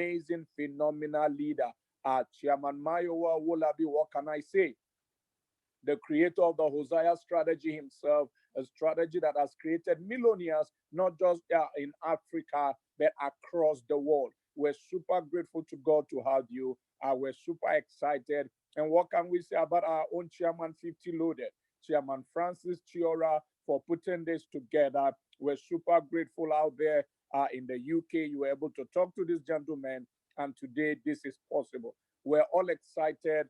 amazing, phenomenal leader. Chairman Mayowa Wolabi, what can I say? The creator of the Hosea strategy himself, a strategy that has created millionaires, not just in Africa, but across the world. We're super grateful to God to have you. We're super excited. And what can we say about our own Chairman 50 Loaded, Chairman Francis Chiora, for putting this together? We're super grateful out there in the UK. You were able to talk to this gentleman, and today this is possible. We're all excited,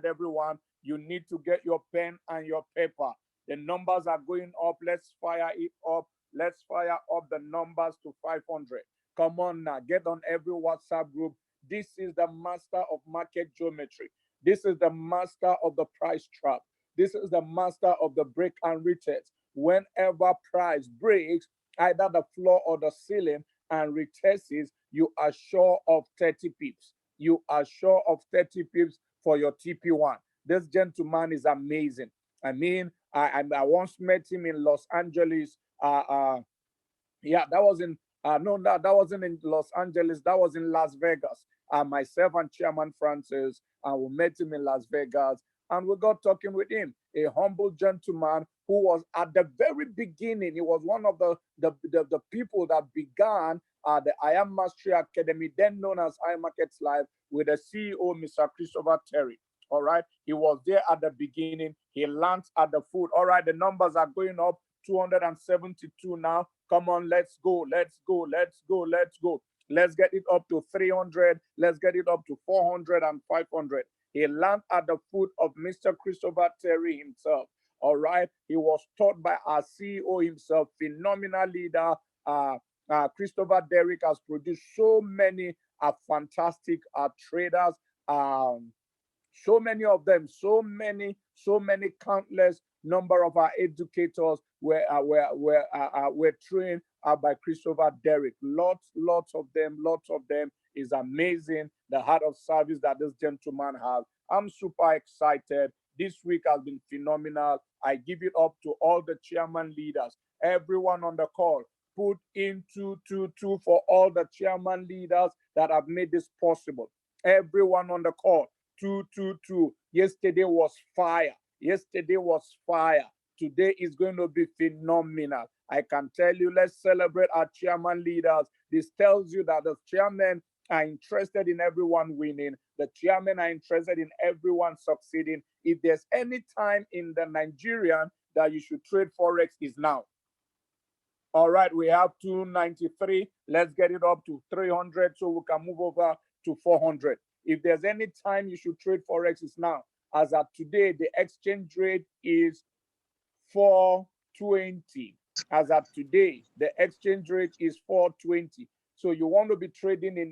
everyone. You need to get your pen and your paper. The numbers are going up. Let's fire it up. Let's fire up the numbers to 500. Come on now, get on every WhatsApp group. This is the master of market geometry. This is the master of the price trap. This is the master of the break and retest. Whenever price breaks, either the floor or the ceiling, and retests, you are sure of 30 pips. You are sure of 30 pips for your TP1. This gentleman is amazing. I mean, I once met him in Los Angeles. Yeah, that was in no, that wasn't in Los Angeles. That was in Las Vegas. Myself and Chairman Francis, we met him in Las Vegas, and we got talking with him. A humble gentleman who was at the very beginning. He was one of the people that began the I Am Mastery Academy, then known as iMarkets Live, with the CEO, Mr. Christopher Terry. All right, he was there at the beginning. He launched at the foot. All right, the numbers are going up. 272 now. Come on, let's go, let's go, let's go, let's go. Let's get it up to 300. Let's get it up to 400 and 500. He landed at the foot of Mr. Christopher Terry himself. All right, he was taught by our CEO himself, phenomenal leader. Christopher Derrick has produced so many fantastic traders. So many of them, so many countless number of our educators were trained by Christopher Derrick. Lots of them is amazing. The heart of service that this gentleman has. I'm super excited. This week has been phenomenal. I give it up to all the chairman leaders, everyone on the call. Put in 222 for all the chairman leaders that have made this possible. Everyone on the call. 222. Yesterday was fire. Yesterday was fire. Today is going to be phenomenal. I can tell you, let's celebrate our chairman leaders. This tells you that the chairmen are interested in everyone winning. The chairmen are interested in everyone succeeding. If there's any time in the Nigerian that you should trade Forex, is now. All right, we have 293. Let's get it up to 300 so we can move over to 400. If there's any time you should trade Forex, is now. As of today, the exchange rate is 420. As of today, the exchange rate is 420. So you want to be trading in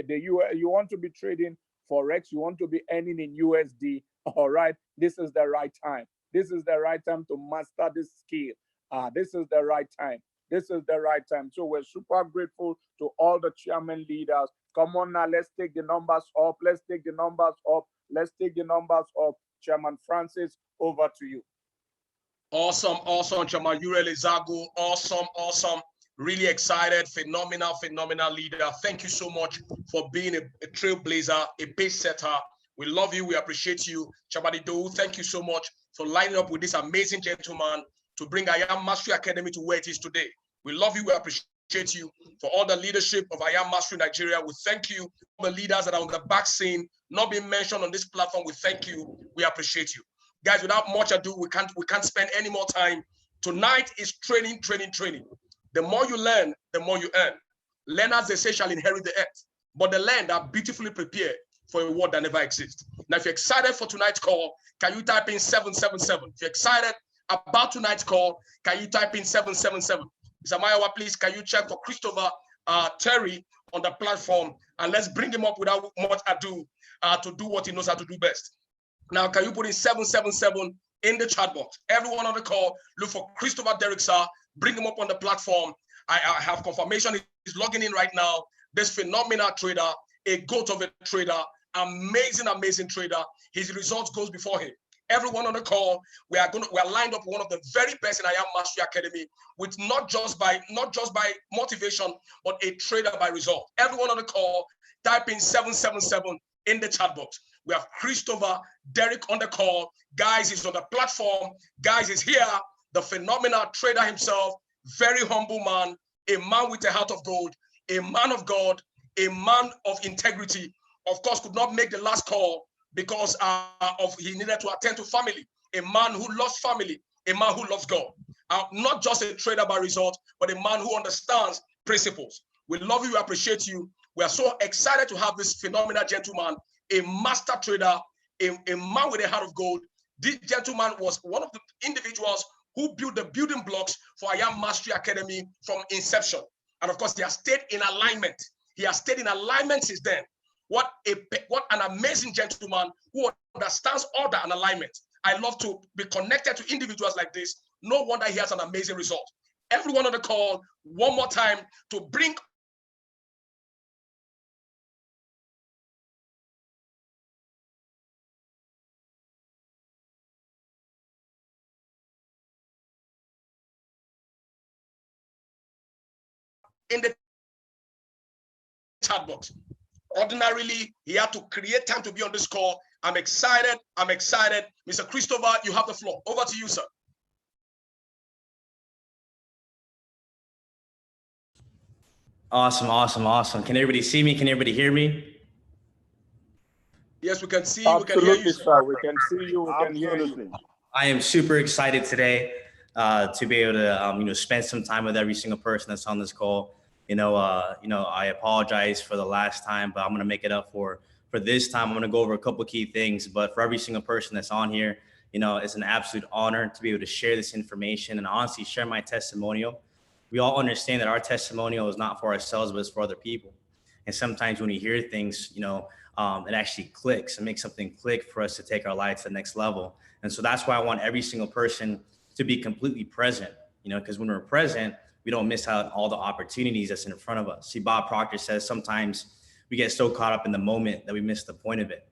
the US, you want to be trading Forex, you want to be earning in USD. All right, this is the right time. This is the right time to master this skill. This is the right time. This is the right time. So we're super grateful to all the chairman leaders. Come on now, let's take the numbers up. Let's take the numbers up. Let's take the numbers up. Chairman Francis, over to you. Awesome, Chairman Uriel Zago. Awesome. Really excited. Phenomenal leader. Thank you so much for being a trailblazer, a pace setter. We love you. We appreciate you. Chairman Ido, thank you so much for lining up with this amazing gentleman to bring I Am Mastery Academy to where it is today. We love you. We appreciate you for all the leadership of I Am Mastery Nigeria. We thank you. All the leaders that are on the back scene, not being mentioned on this platform, we thank you. We appreciate you. Guys, without much ado, we can't spend any more time. Tonight is training. The more you learn, the more you earn. Learners, they say, shall inherit the earth. But the land are beautifully prepared for a world that never exists. Now, if you're excited for tonight's call, can you type in 777? If you're excited about tonight's call, can you type in 777? Mr. Mayowa, please, can you check for Christopher Terry on the platform, and let's bring him up without much ado to do what he knows how to do best. Now, can you put in 777 in the chat box? Everyone on the call, look for Christopher Derrick, sir. Bring him up on the platform. I have confirmation he's logging in right now. This phenomenal trader, a goat of a trader, amazing trader. His results goes before him. Everyone on the call, we are lined up one of the very best in IAM Mastery Academy, with not just by motivation, but a trader by result. Everyone on the call, type in 777 in the chat box. We have Christopher, Derrick on the call. Guys is on the platform. Guys is here. The phenomenal trader himself, very humble man, a man with a heart of gold, a man of God, a man of integrity. Of course, could not make the last call because he needed to attend to family. A man who loves family, a man who loves God. Not just a trader by result, but a man who understands principles. We love you, we appreciate you. We are so excited to have this phenomenal gentleman, a master trader, a man with a heart of gold. This gentleman was one of the individuals who built the building blocks for IAM Mastery Academy from inception. And of course, he has stayed in alignment. He has stayed in alignment since then. What an amazing gentleman who understands order and alignment. I love to be connected to individuals like this. No wonder he has an amazing result. Everyone on the call, one more time to bring in the chat box. Ordinarily, he had to create time to be on this call. I'm excited. I'm excited. Mr. Christopher, you have the floor. Over to you, sir. Awesome, awesome, awesome. Can everybody see me? Can everybody hear me? Yes, we can see you. We can hear you, sir. We can see you. We can hear you. I am super excited today to be able to, spend some time with every single person that's on this call. I apologize for the last time, but I'm going to make it up for this time. I'm going to go over a couple of key things, but for every single person that's on here, it's an absolute honor to be able to share this information and honestly share my testimonial. We all understand that our testimonial is not for ourselves, but it's for other people. And sometimes when you hear things, it actually clicks and makes something click for us to take our life to the next level. And so that's why I want every single person to be completely present, because when we're present, we don't miss out on all the opportunities that's in front of us. See, Bob Proctor says sometimes we get so caught up in the moment that we miss the point of it.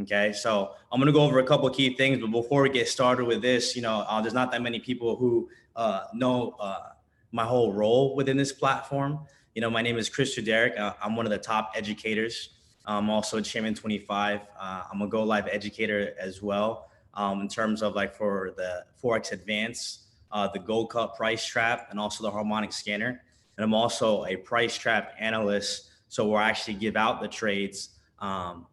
Okay, so I'm going to go over a couple of key things, but before we get started with this, there's not that many people who know my whole role within this platform. My name is Derrick. I'm one of the top educators. I'm also Chairman 25. I'm a Go Live educator as well, in terms of for the Forex Advance, the Gold Cup price trap, and also the Harmonic scanner. And I'm also a price trap analyst. So we'll actually give out the trades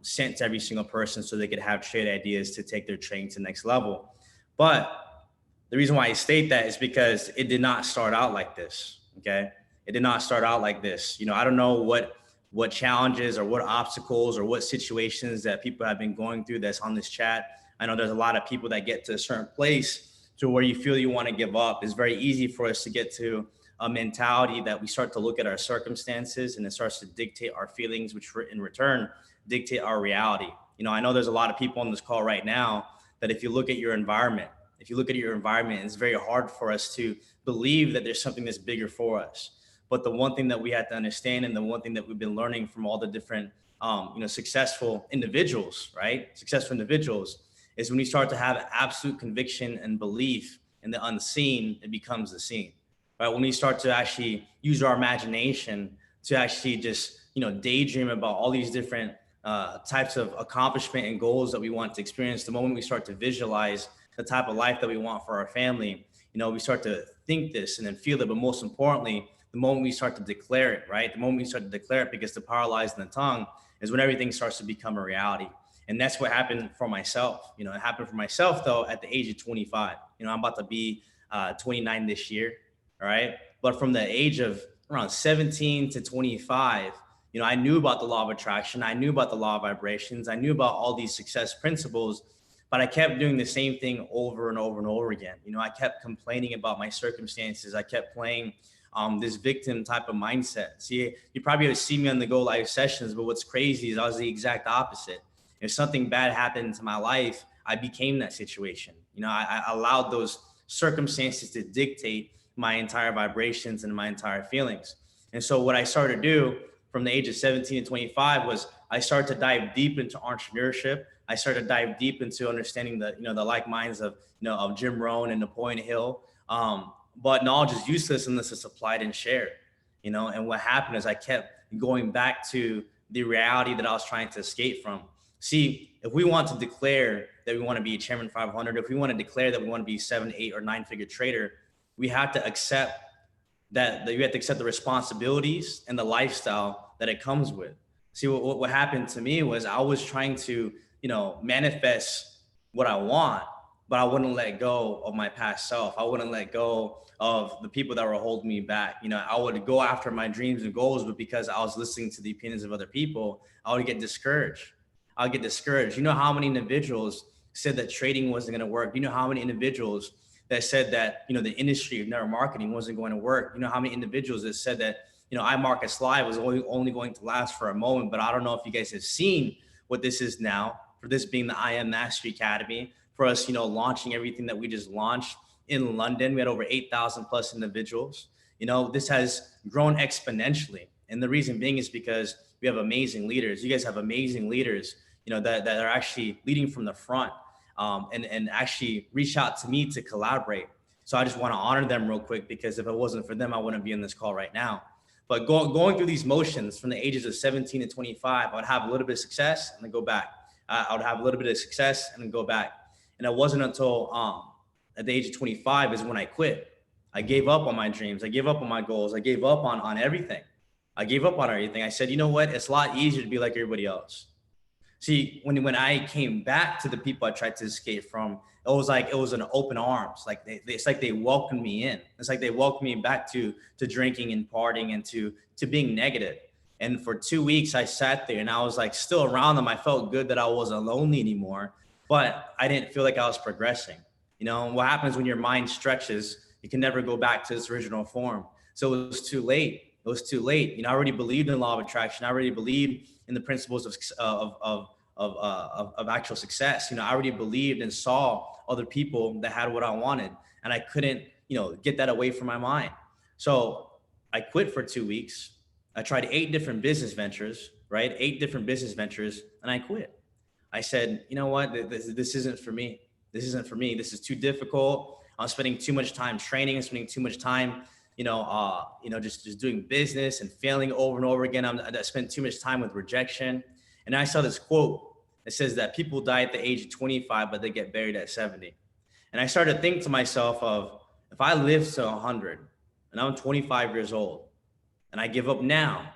sent to every single person so they could have trade ideas to take their trading to the next level. But the reason why I state that is because it did not start out like this, okay? It did not start out like this. I don't know what challenges or what obstacles or what situations that people have been going through that's on this chat. I know there's a lot of people that get to a certain place to where you feel you want to give up. It's very easy for us to get to a mentality that we start to look at our circumstances and it starts to dictate our feelings, which in return dictate our reality. I know there's a lot of people on this call right now that if you look at your environment, it's very hard for us to believe that there's something that's bigger for us. But the one thing that we have to understand, and the one thing that we've been learning from all the different, successful individuals, right? Successful individuals is when you start to have absolute conviction and belief in the unseen, it becomes the seen, right? When we start to actually use our imagination to actually just, daydream about all these different types of accomplishment and goals that we want to experience, the moment we start to visualize the type of life that we want for our family, we start to think this and then feel it. But most importantly, the moment we start to declare it, right? The moment we start to declare it, because the power lies in the tongue, is when everything starts to become a reality. And that's what happened for myself. It happened for myself though, at the age of 25, I'm about to be 29 this year. All right. But from the age of around 17 to 25, I knew about the law of attraction. I knew about the law of vibrations. I knew about all these success principles, but I kept doing the same thing over and over and over again. I kept complaining about my circumstances. I kept playing this victim type of mindset. See, you probably have seen me on the Go Live sessions, but what's crazy is I was the exact opposite. If something bad happened to my life, I became that situation. I allowed those circumstances to dictate my entire vibrations and my entire feelings. And so what I started to do from the age of 17 to 25 was I started to dive deep into entrepreneurship. I started to dive deep into understanding the, the like minds of, of Jim Rohn and Napoleon Hill. But knowledge is useless unless it's applied and shared, and what happened is I kept going back to the reality that I was trying to escape from. See, if we want to declare that we want to be a Chairman 500, if we want to declare that we want to be 7, 8, or 9-figure trader, we have to accept that you have to accept the responsibilities and the lifestyle that it comes with. See, what happened to me was I was trying to, manifest what I want, but I wouldn't let go of my past self. I wouldn't let go of the people that were holding me back. I would go after my dreams and goals, but because I was listening to the opinions of other people, I would get discouraged. I would get discouraged. You know how many individuals said that trading wasn't going to work? You know how many individuals that said that, the industry of network marketing wasn't going to work? You know how many individuals that said that, iMarkets Live was only going to last for a moment? But I don't know if you guys have seen what this is now, for this being the IM Mastery Academy, for us, launching everything that we just launched in London. We had over 8,000 plus individuals. This has grown exponentially. And the reason being is because we have amazing leaders. You guys have amazing leaders, that are actually leading from the front, and actually reach out to me to collaborate. So I just want to honor them real quick, because if it wasn't for them, I wouldn't be in this call right now. But going through these motions from the ages of 17 to 25, I would have a little bit of success and then go back. I would have a little bit of success and then go back. And it wasn't until at the age of 25 is when I quit. I gave up on my dreams. I gave up on my goals. I gave up on everything. I gave up on everything. I said, you know what? It's a lot easier to be like everybody else. See, when I came back to the people I tried to escape from, it was an open arms. Like it's like they welcomed me in. It's like they welcomed me back to drinking and partying and to being negative. And for 2 weeks, I sat there and I was like still around them. I felt good that I wasn't lonely anymore, but I didn't feel like I was progressing. What happens when your mind stretches, you can never go back to its original form. So it was too late. It was too late. I already believed in the law of attraction. I already believed in the principles of actual success. I already believed and saw other people that had what I wanted, and I couldn't, get that away from my mind. So I quit for 2 weeks. I tried 8 different business ventures, right? 8 different business ventures, and I quit. I said, you know what? This isn't for me. This isn't for me. This is too difficult. I'm spending too much time training. I'm spending too much time, just doing business and failing over and over again. I spent too much time with rejection. And I saw this quote that says that people die at the age of 25, but they get buried at 70. And I started to think to myself of, if I live to 100 and I'm 25 years old and I give up now,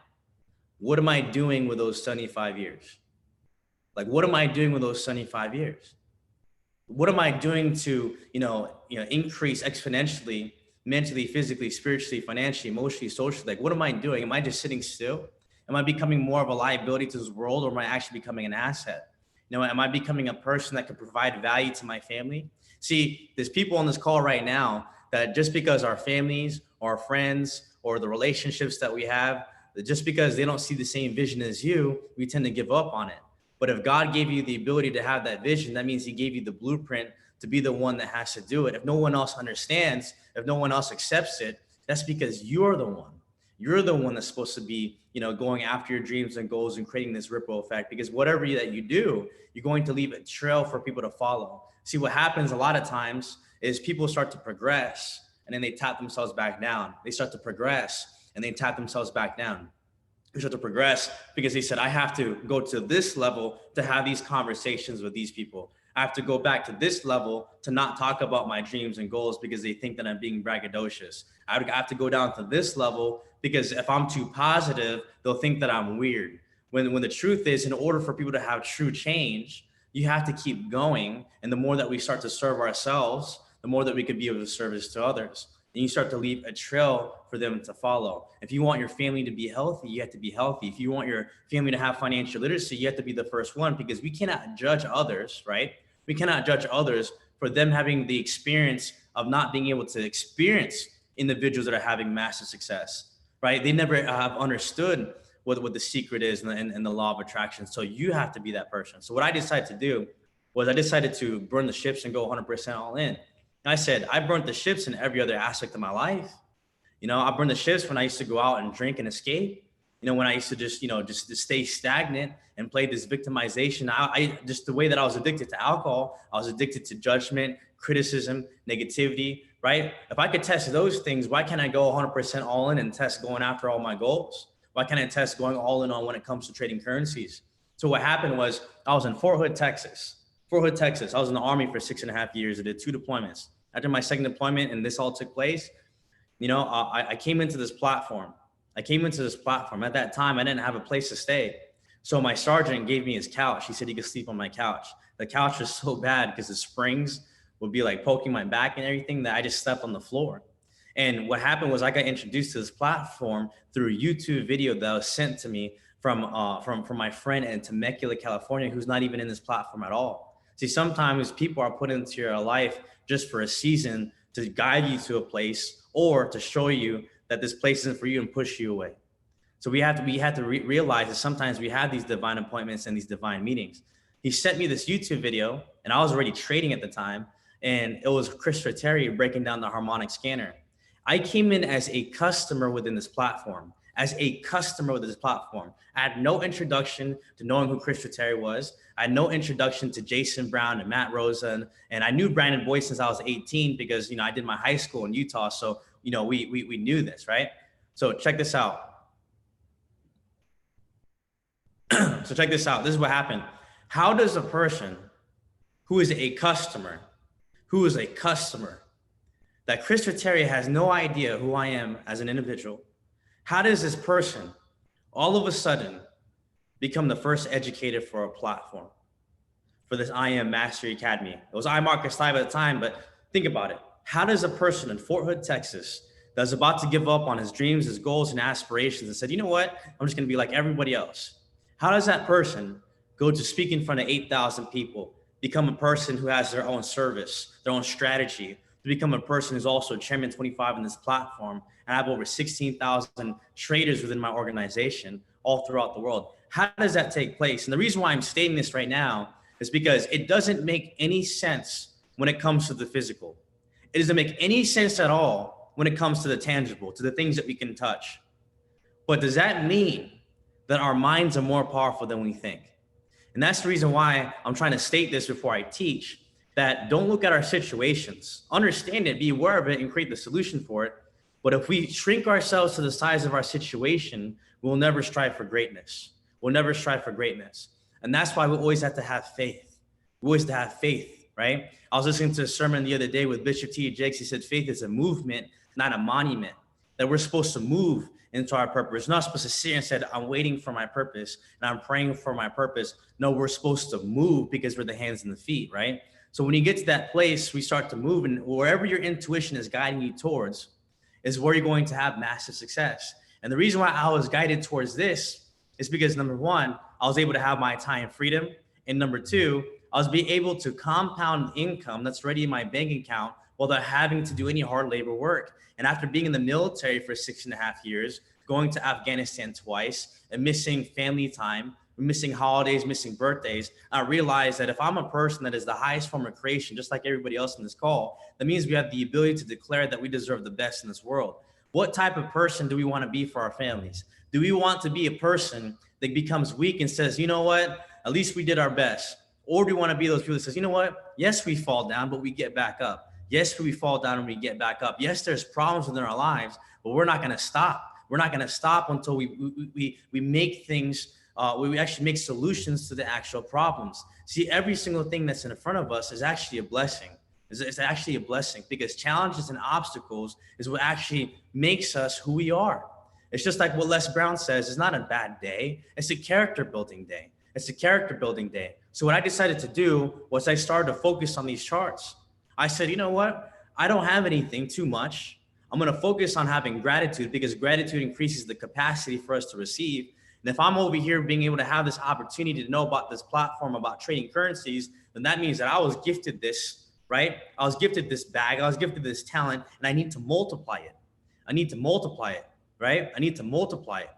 what am I doing with those 75 years? Like, what am I doing with those 75 years? What am I doing to, increase exponentially, mentally, physically, spiritually, financially, emotionally, socially? Like, what am I doing? Am I just sitting still? Am I becoming more of a liability to this world, or am I actually becoming an asset? Am I becoming a person that could provide value to my family? See, there's people on this call right now that just because our families or our friends or the relationships that we have, that just because they don't see the same vision as you, we tend to give up on it. But if God gave you the ability to have that vision, that means he gave you the blueprint to be the one that has to do it. If no one else understands, if no one else accepts it, that's because you're the one. You're the one that's supposed to be, going after your dreams and goals and creating this ripple effect, because whatever that you do, you're going to leave a trail for people to follow. See, what happens a lot of times is people start to progress and then they tap themselves back down. They start to progress and they tap themselves back down. They start to progress because they said, I have to go to this level to have these conversations with these people. I have to go back to this level to not talk about my dreams and goals because they think that I'm being braggadocious. I have to go down to this level because if I'm too positive, they'll think that I'm weird. When the truth is, in order for people to have true change, you have to keep going. And the more that we start to serve ourselves, the more that we could be of service to others. And you start to leave a trail for them to follow. If you want your family to be healthy, you have to be healthy. If you want your family to have financial literacy, you have to be the first one, because we cannot judge others, right? We cannot judge others for them having the experience of not being able to experience individuals that are having massive success, right? They never have understood what the secret is and the law of attraction. So you have to be that person. So what I decided to do was I decided to burn the ships and go 100% all in. And I said, I burnt the ships in every other aspect of my life. I burned the ships when I used to go out and drink and escape. You know, when I used to just, just to stay stagnant and play this victimization, I just the way that I was addicted to alcohol, I was addicted to judgment, criticism, negativity, right? If I could test those things, why can't I go 100% all in and test going after all my goals? Why can't I test going all in on when it comes to trading currencies? So what happened was I was in Fort Hood, Texas. Fort Hood, Texas. I was in the Army for 6.5 years. I did 2 deployments. After my second deployment and this all took place, I came into this platform. At that time, I didn't have a place to stay. So my sergeant gave me his couch. He said he could sleep on my couch. The couch was so bad because the springs would be like poking my back and everything that I just slept on the floor. And what happened was I got introduced to this platform through a YouTube video that was sent to me from my friend in Temecula, California, who's not even in this platform at all. See, sometimes people are put into your life just for a season to guide you to a place or to show you that this place isn't for you and push you away. So we had to realize that sometimes we have these divine appointments and these divine meetings. He sent me this YouTube video, and I was already trading at the time, and it was Chris Terry breaking down the Harmonic scanner. I came in as a customer within this platform. I had no introduction to knowing who Chris Terry was. I had no introduction to Jason Brown and Matt Rosa. And I knew Brandon Boyd since I was 18 because, I did my high school in Utah. So, we knew this, right? So check this out. This is what happened. How does a person who is a customer, that Chris Terry has no idea who I am as an individual, how does this person all of a sudden become the first educator for a platform, for this IM Mastery Academy? It was iMarkets Live at the time, but think about it. How does a person in Fort Hood, Texas, that's about to give up on his dreams, his goals, and aspirations and said, you know what, I'm just gonna be like everybody else. How does that person go to speak in front of 8,000 people, become a person who has their own service, their own strategy, to become a person who's also Chairman 25 in this platform, and I have over 16,000 traders within my organization all throughout the world? How does that take place? And the reason why I'm stating this right now is because it doesn't make any sense when it comes to the physical. It doesn't make any sense at all when it comes to the tangible, to the things that we can touch. But does that mean that our minds are more powerful than we think? And that's the reason why I'm trying to state this before I teach, that don't look at our situations, understand it, be aware of it, and create the solution for it. But if we shrink ourselves to the size of our situation, we'll never strive for greatness. And that's why we always have to have faith. Right? I was listening to a sermon the other day with Bishop T. Jakes. He said, faith is a movement, not a monument, that we're supposed to move into our purpose. We're not supposed to sit here and say, I'm waiting for my purpose and I'm praying for my purpose. No, we're supposed to move because we're the hands and the feet, right? So when you get to that place, we start to move, and wherever your intuition is guiding you towards is where you're going to have massive success. And the reason why I was guided towards this is because, number one, I was able to have my time freedom. And number two, I was being able to compound income that's already in my bank account without having to do any hard labor work. And after being in the military for 6.5 years, going to Afghanistan twice, and missing family time, missing holidays, missing birthdays, I realized that if I'm a person that is the highest form of creation, just like everybody else in this call, that means we have the ability to declare that we deserve the best in this world. What type of person do we want to be for our families? Do we want to be a person that becomes weak and says, you know what, at least we did our best? Or do we want to be those people that says, you know what, yes, we fall down, but we get back up. Yes, we fall down and we get back up. Yes, there's problems within our lives, but we're not going to stop. We're not going to stop until we make things, we actually make solutions to the actual problems. See, every single thing that's in front of us is actually a blessing. It's actually a blessing, because challenges and obstacles is what actually makes us who we are. It's just like what Les Brown says, it's not a bad day. It's a character building day. So what I decided to do was I started to focus on these charts. I said, you know what? I don't have anything too much. I'm going to focus on having gratitude, because gratitude increases the capacity for us to receive. And if I'm over here being able to have this opportunity to know about this platform, about trading currencies, then that means that I was gifted this, right? I was gifted this bag. I was gifted this talent, and I need to multiply it. Right? I need to multiply it.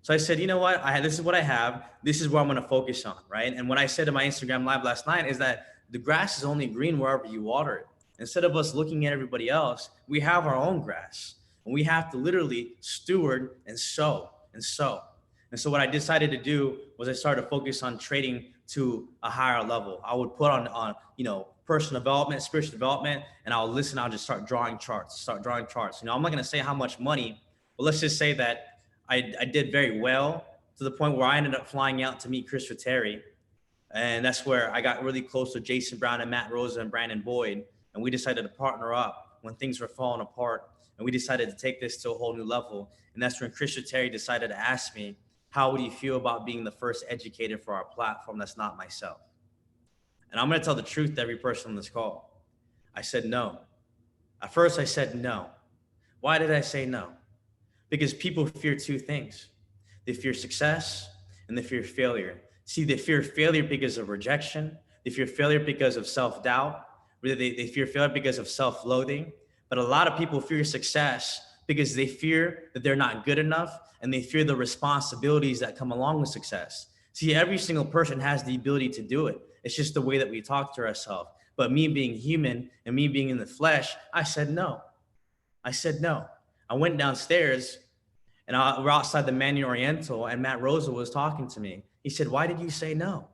So I said, you know what? This is what I have. This is what I'm going to focus on, right? And what I said in my Instagram live last night is that the grass is only green wherever you water it. Instead of us looking at everybody else, we have our own grass. And we have to literally steward and sow and sow. And so what I decided to do was I started to focus on trading to a higher level. I would put on personal development, spiritual development, and I'll listen. I'll just start drawing charts. I'm not going to say how much money, but let's just say that I did very well to the point where I ended up flying out to meet Christopher Terry. And that's where I got really close to Jason Brown and Matt Rosa and Brandon Boyd. And we decided to partner up when things were falling apart. And we decided to take this to a whole new level. And that's when Christopher Terry decided to ask me, how would you feel about being the first educator for our platform that's not myself? And I'm going to tell the truth to every person on this call. I said no. At first, I said no. Why did I say no? Because people fear two things. They fear success and they fear failure. See, they fear failure because of rejection. They fear failure because of self-doubt. They fear failure because of self-loathing. But a lot of people fear success because they fear that they're not good enough, and they fear the responsibilities that come along with success. See, every single person has the ability to do it. It's just the way that we talk to ourselves. But me being human and me being in the flesh, I said no. I said no. I went downstairs and we're outside the Mandarin Oriental, and Matt Rosa was talking to me. He said, "Why did you say no?"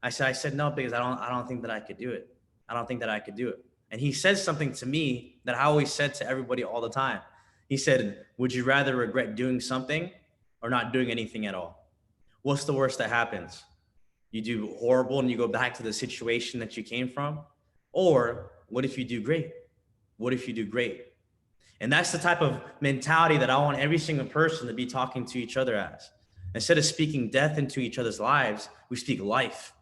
I said no because I don't think that I could do it. I don't think that I could do it. And he said something to me that I always said to everybody all the time. He said, "Would you rather regret doing something or not doing anything at all? What's the worst that happens? You do horrible and you go back to the situation that you came from? Or what if you do great? What if you do great?" And that's the type of mentality that I want every single person to be talking to each other as. Instead of speaking death into each other's lives, we speak life.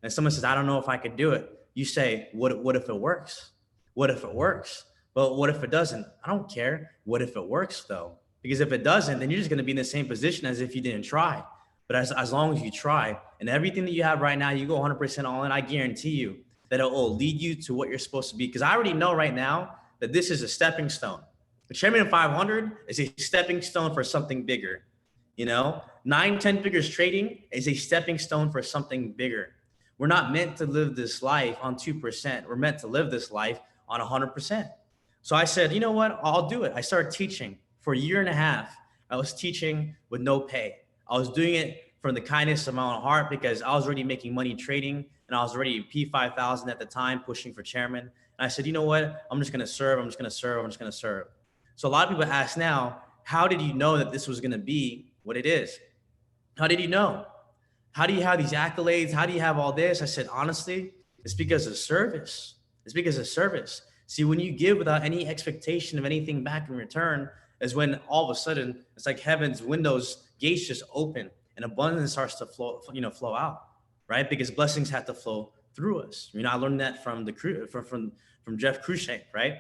And someone says, "I don't know if I could do it." You say, what if it works? What if it works? Well, what if it doesn't? I don't care. What if it works though? Because if it doesn't, then you're just going to be in the same position as if you didn't try. But as long as you try, and everything that you have right now, you go 100% all in, I guarantee you that it will lead you to what you're supposed to be. Because I already know right now that this is a stepping stone. The Chairman 500 is a stepping stone for something bigger. 9-10 figures trading is a stepping stone for something bigger. We're not meant to live this life on 2%. We're meant to live this life on 100%. So I said, you know what? I'll do it. I started teaching for a year and a half. I was teaching with no pay. I was doing it from the kindness of my own heart because I was already making money trading, and I was already P5000 at the time, pushing for chairman. And I said, you know what? I'm just going to serve. I'm just going to serve. I'm just going to serve. So a lot of people ask now, how did you know that this was going to be what it is? How did you know? How do you have these accolades? How do you have all this? I said, honestly, it's because of service. It's because of service. See, when you give without any expectation of anything back in return is when all of a sudden it's like heaven's windows, gates just open and abundance starts to flow out, right? Because blessings have to flow through us. I learned that from Jeff Cruikshank, right?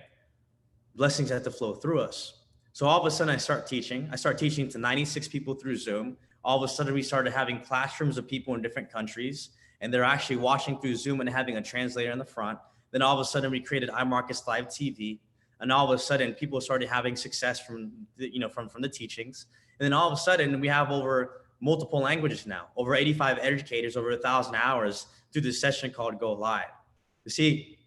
Blessings have to flow through us. So all of a sudden I start teaching to 96 people through Zoom. All of a sudden we started having classrooms of people in different countries, and they're actually watching through Zoom and having a translator in the front. Then all of a sudden we created iMarkets Live TV, and all of a sudden people started having success from the teachings. And then all of a sudden we have over multiple languages now, over 85 educators, over 1,000 hours through this session called Go Live. You see,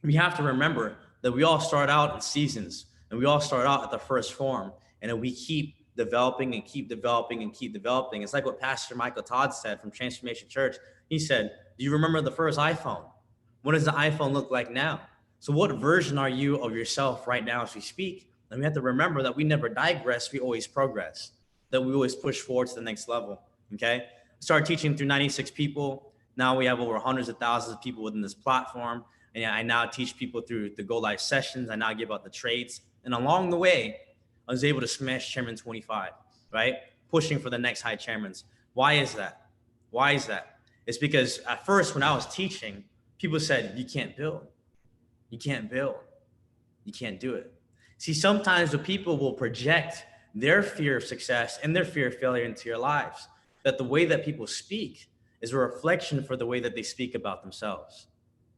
we have to remember that we all start out in seasons, and we all start out at the first form, and then we keep developing and keep developing and keep developing. It's like what Pastor Michael Todd said from Transformation Church. He said, do you remember the first iPhone? What does the iPhone look like now? So what version are you of yourself right now as we speak? And we have to remember that we never digress, we always progress, that we always push forward to the next level, okay? Started teaching through 96 people. Now we have over hundreds of thousands of people within this platform. And I now teach people through the Go Live sessions. I now give out the trades. And along the way, I was able to smash Chairman 25, right? Pushing for the next high chairmans. Why is that? Why is that? It's because at first when I was teaching, people said, you can't build. You can't build. You can't do it. See, sometimes the people will project their fear of success and their fear of failure into your lives. That the way that people speak is a reflection for the way that they speak about themselves,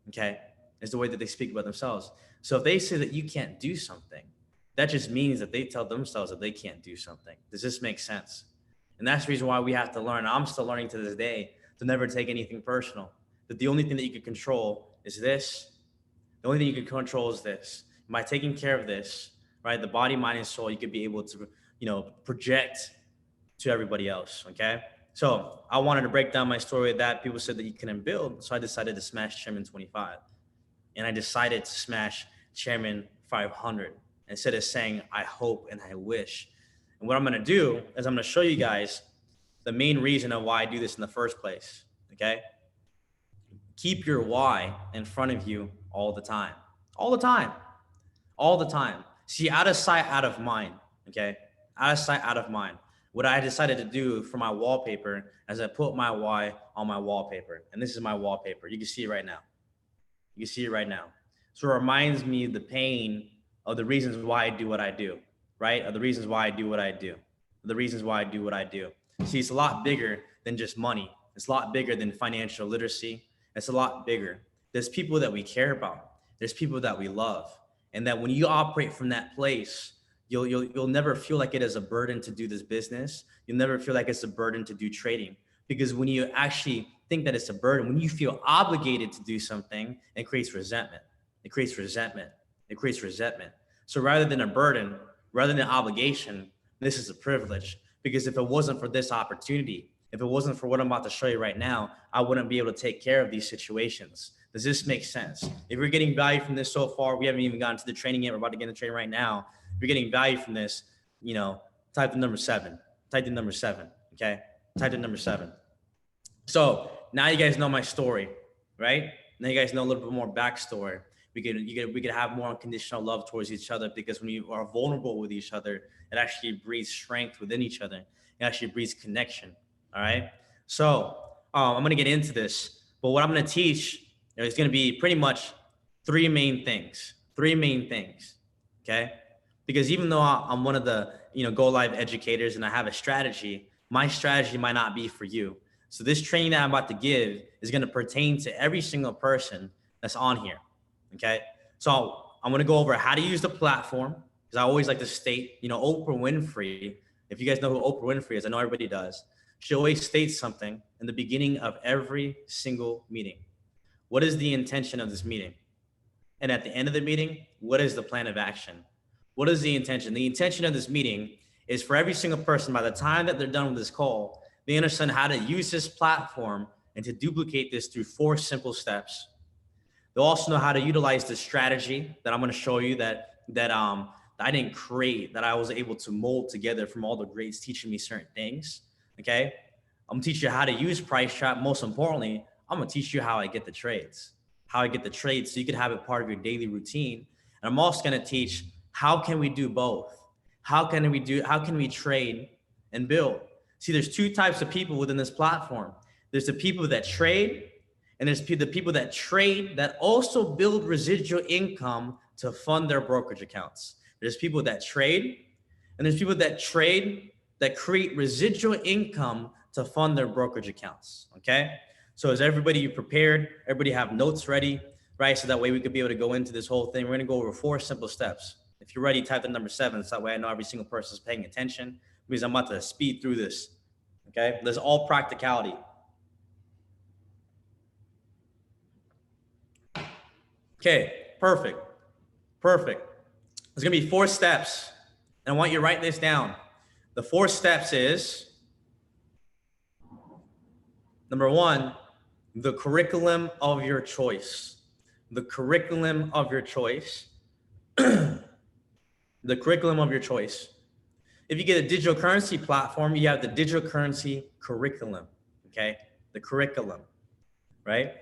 okay? Is the way that they speak about themselves. So if they say that you can't do something, that just means that they tell themselves that they can't do something. Does this make sense? And that's the reason why we have to learn. I'm still learning to this day to never take anything personal. That the only thing that you can control is this. The only thing you can control is this. Am I taking care of this? right? The body, mind, and soul, you could be able to, project to everybody else, okay? So I wanted to break down my story of that. People said that you couldn't build, so I decided to smash Chairman 25. And I decided to smash Chairman 500 instead of saying, I hope and I wish. And what I'm gonna do is I'm gonna show you guys the main reason of why I do this in the first place, okay? Keep your why in front of you all the time. All the time. All the time. See, out of sight, out of mind, okay? Out of sight, out of mind. What I decided to do for my wallpaper is I put my why on my wallpaper. And this is my wallpaper. You can see it right now. You can see it right now. So it reminds me of the pain of the reasons why I do what I do, right? Of the reasons why I do what I do. The reasons why I do what I do. See, it's a lot bigger than just money. It's a lot bigger than financial literacy. It's a lot bigger. There's people that we care about. There's people that we love. And that when you operate from that place, you'll never feel like it is a burden to do this business. You'll never feel like it's a burden to do trading. Because when you actually think that it's a burden, when you feel obligated to do something, it creates resentment. It creates resentment. It creates resentment. So rather than a burden, rather than an obligation, this is a privilege. Because if it wasn't for this opportunity, if it wasn't for what I'm about to show you right now, I wouldn't be able to take care of these situations. Does this make sense? If you're getting value from this so far, we haven't even gotten to the training yet. We're about to get into training right now. If you're getting value from this, type the number 7. Type the number 7, okay? Type the number 7. So now you guys know my story, right? Now you guys know a little bit more backstory. We could have more unconditional love towards each other, because when you are vulnerable with each other, it actually breeds strength within each other. It actually breeds connection. All right. So I'm going to get into this, but what I'm going to teach is going to be pretty much 3 main things. 3 main things. Okay. Because even though I'm one of the, Go Live educators and I have a strategy, my strategy might not be for you. So this training that I'm about to give is going to pertain to every single person that's on here. Okay. So I'm going to go over how to use the platform, because I always like to state, Oprah Winfrey, if you guys know who Oprah Winfrey is, I know everybody does. She always states something in the beginning of every single meeting. What is the intention of this meeting? And at the end of the meeting, what is the plan of action? What is the intention? The intention of this meeting is for every single person, by the time that they're done with this call, they understand how to use this platform and to duplicate this through 4 simple steps. They'll also know how to utilize the strategy that I'm going to show you that I didn't create, that I was able to mold together from all the greats teaching me certain things. Okay. I'm gonna teach you how to use price trap. Most importantly, I'm gonna teach you how I get the trades, so you can have it part of your daily routine. And I'm also gonna teach how can we do both? How can we trade and build? See, there's 2 types of people within this platform. There's the people that trade, and there's the people that trade that also build residual income to fund their brokerage accounts. There's people that trade, and there's people that trade that create residual income to fund their brokerage accounts, okay? So is everybody prepared? Everybody have notes ready, right? So that way we could be able to go into this whole thing. We're gonna go over 4 simple steps. If you're ready, type the number 7. So that way I know every single person is paying attention, because I'm about to speed through this, okay? There's all practicality. Okay, perfect. There's gonna be 4 steps, and I want you to write this down. The 4 steps is, number 1, the curriculum of your choice. The curriculum of your choice. The curriculum of your choice. If you get a digital currency platform, you have the digital currency curriculum, okay? The curriculum, right?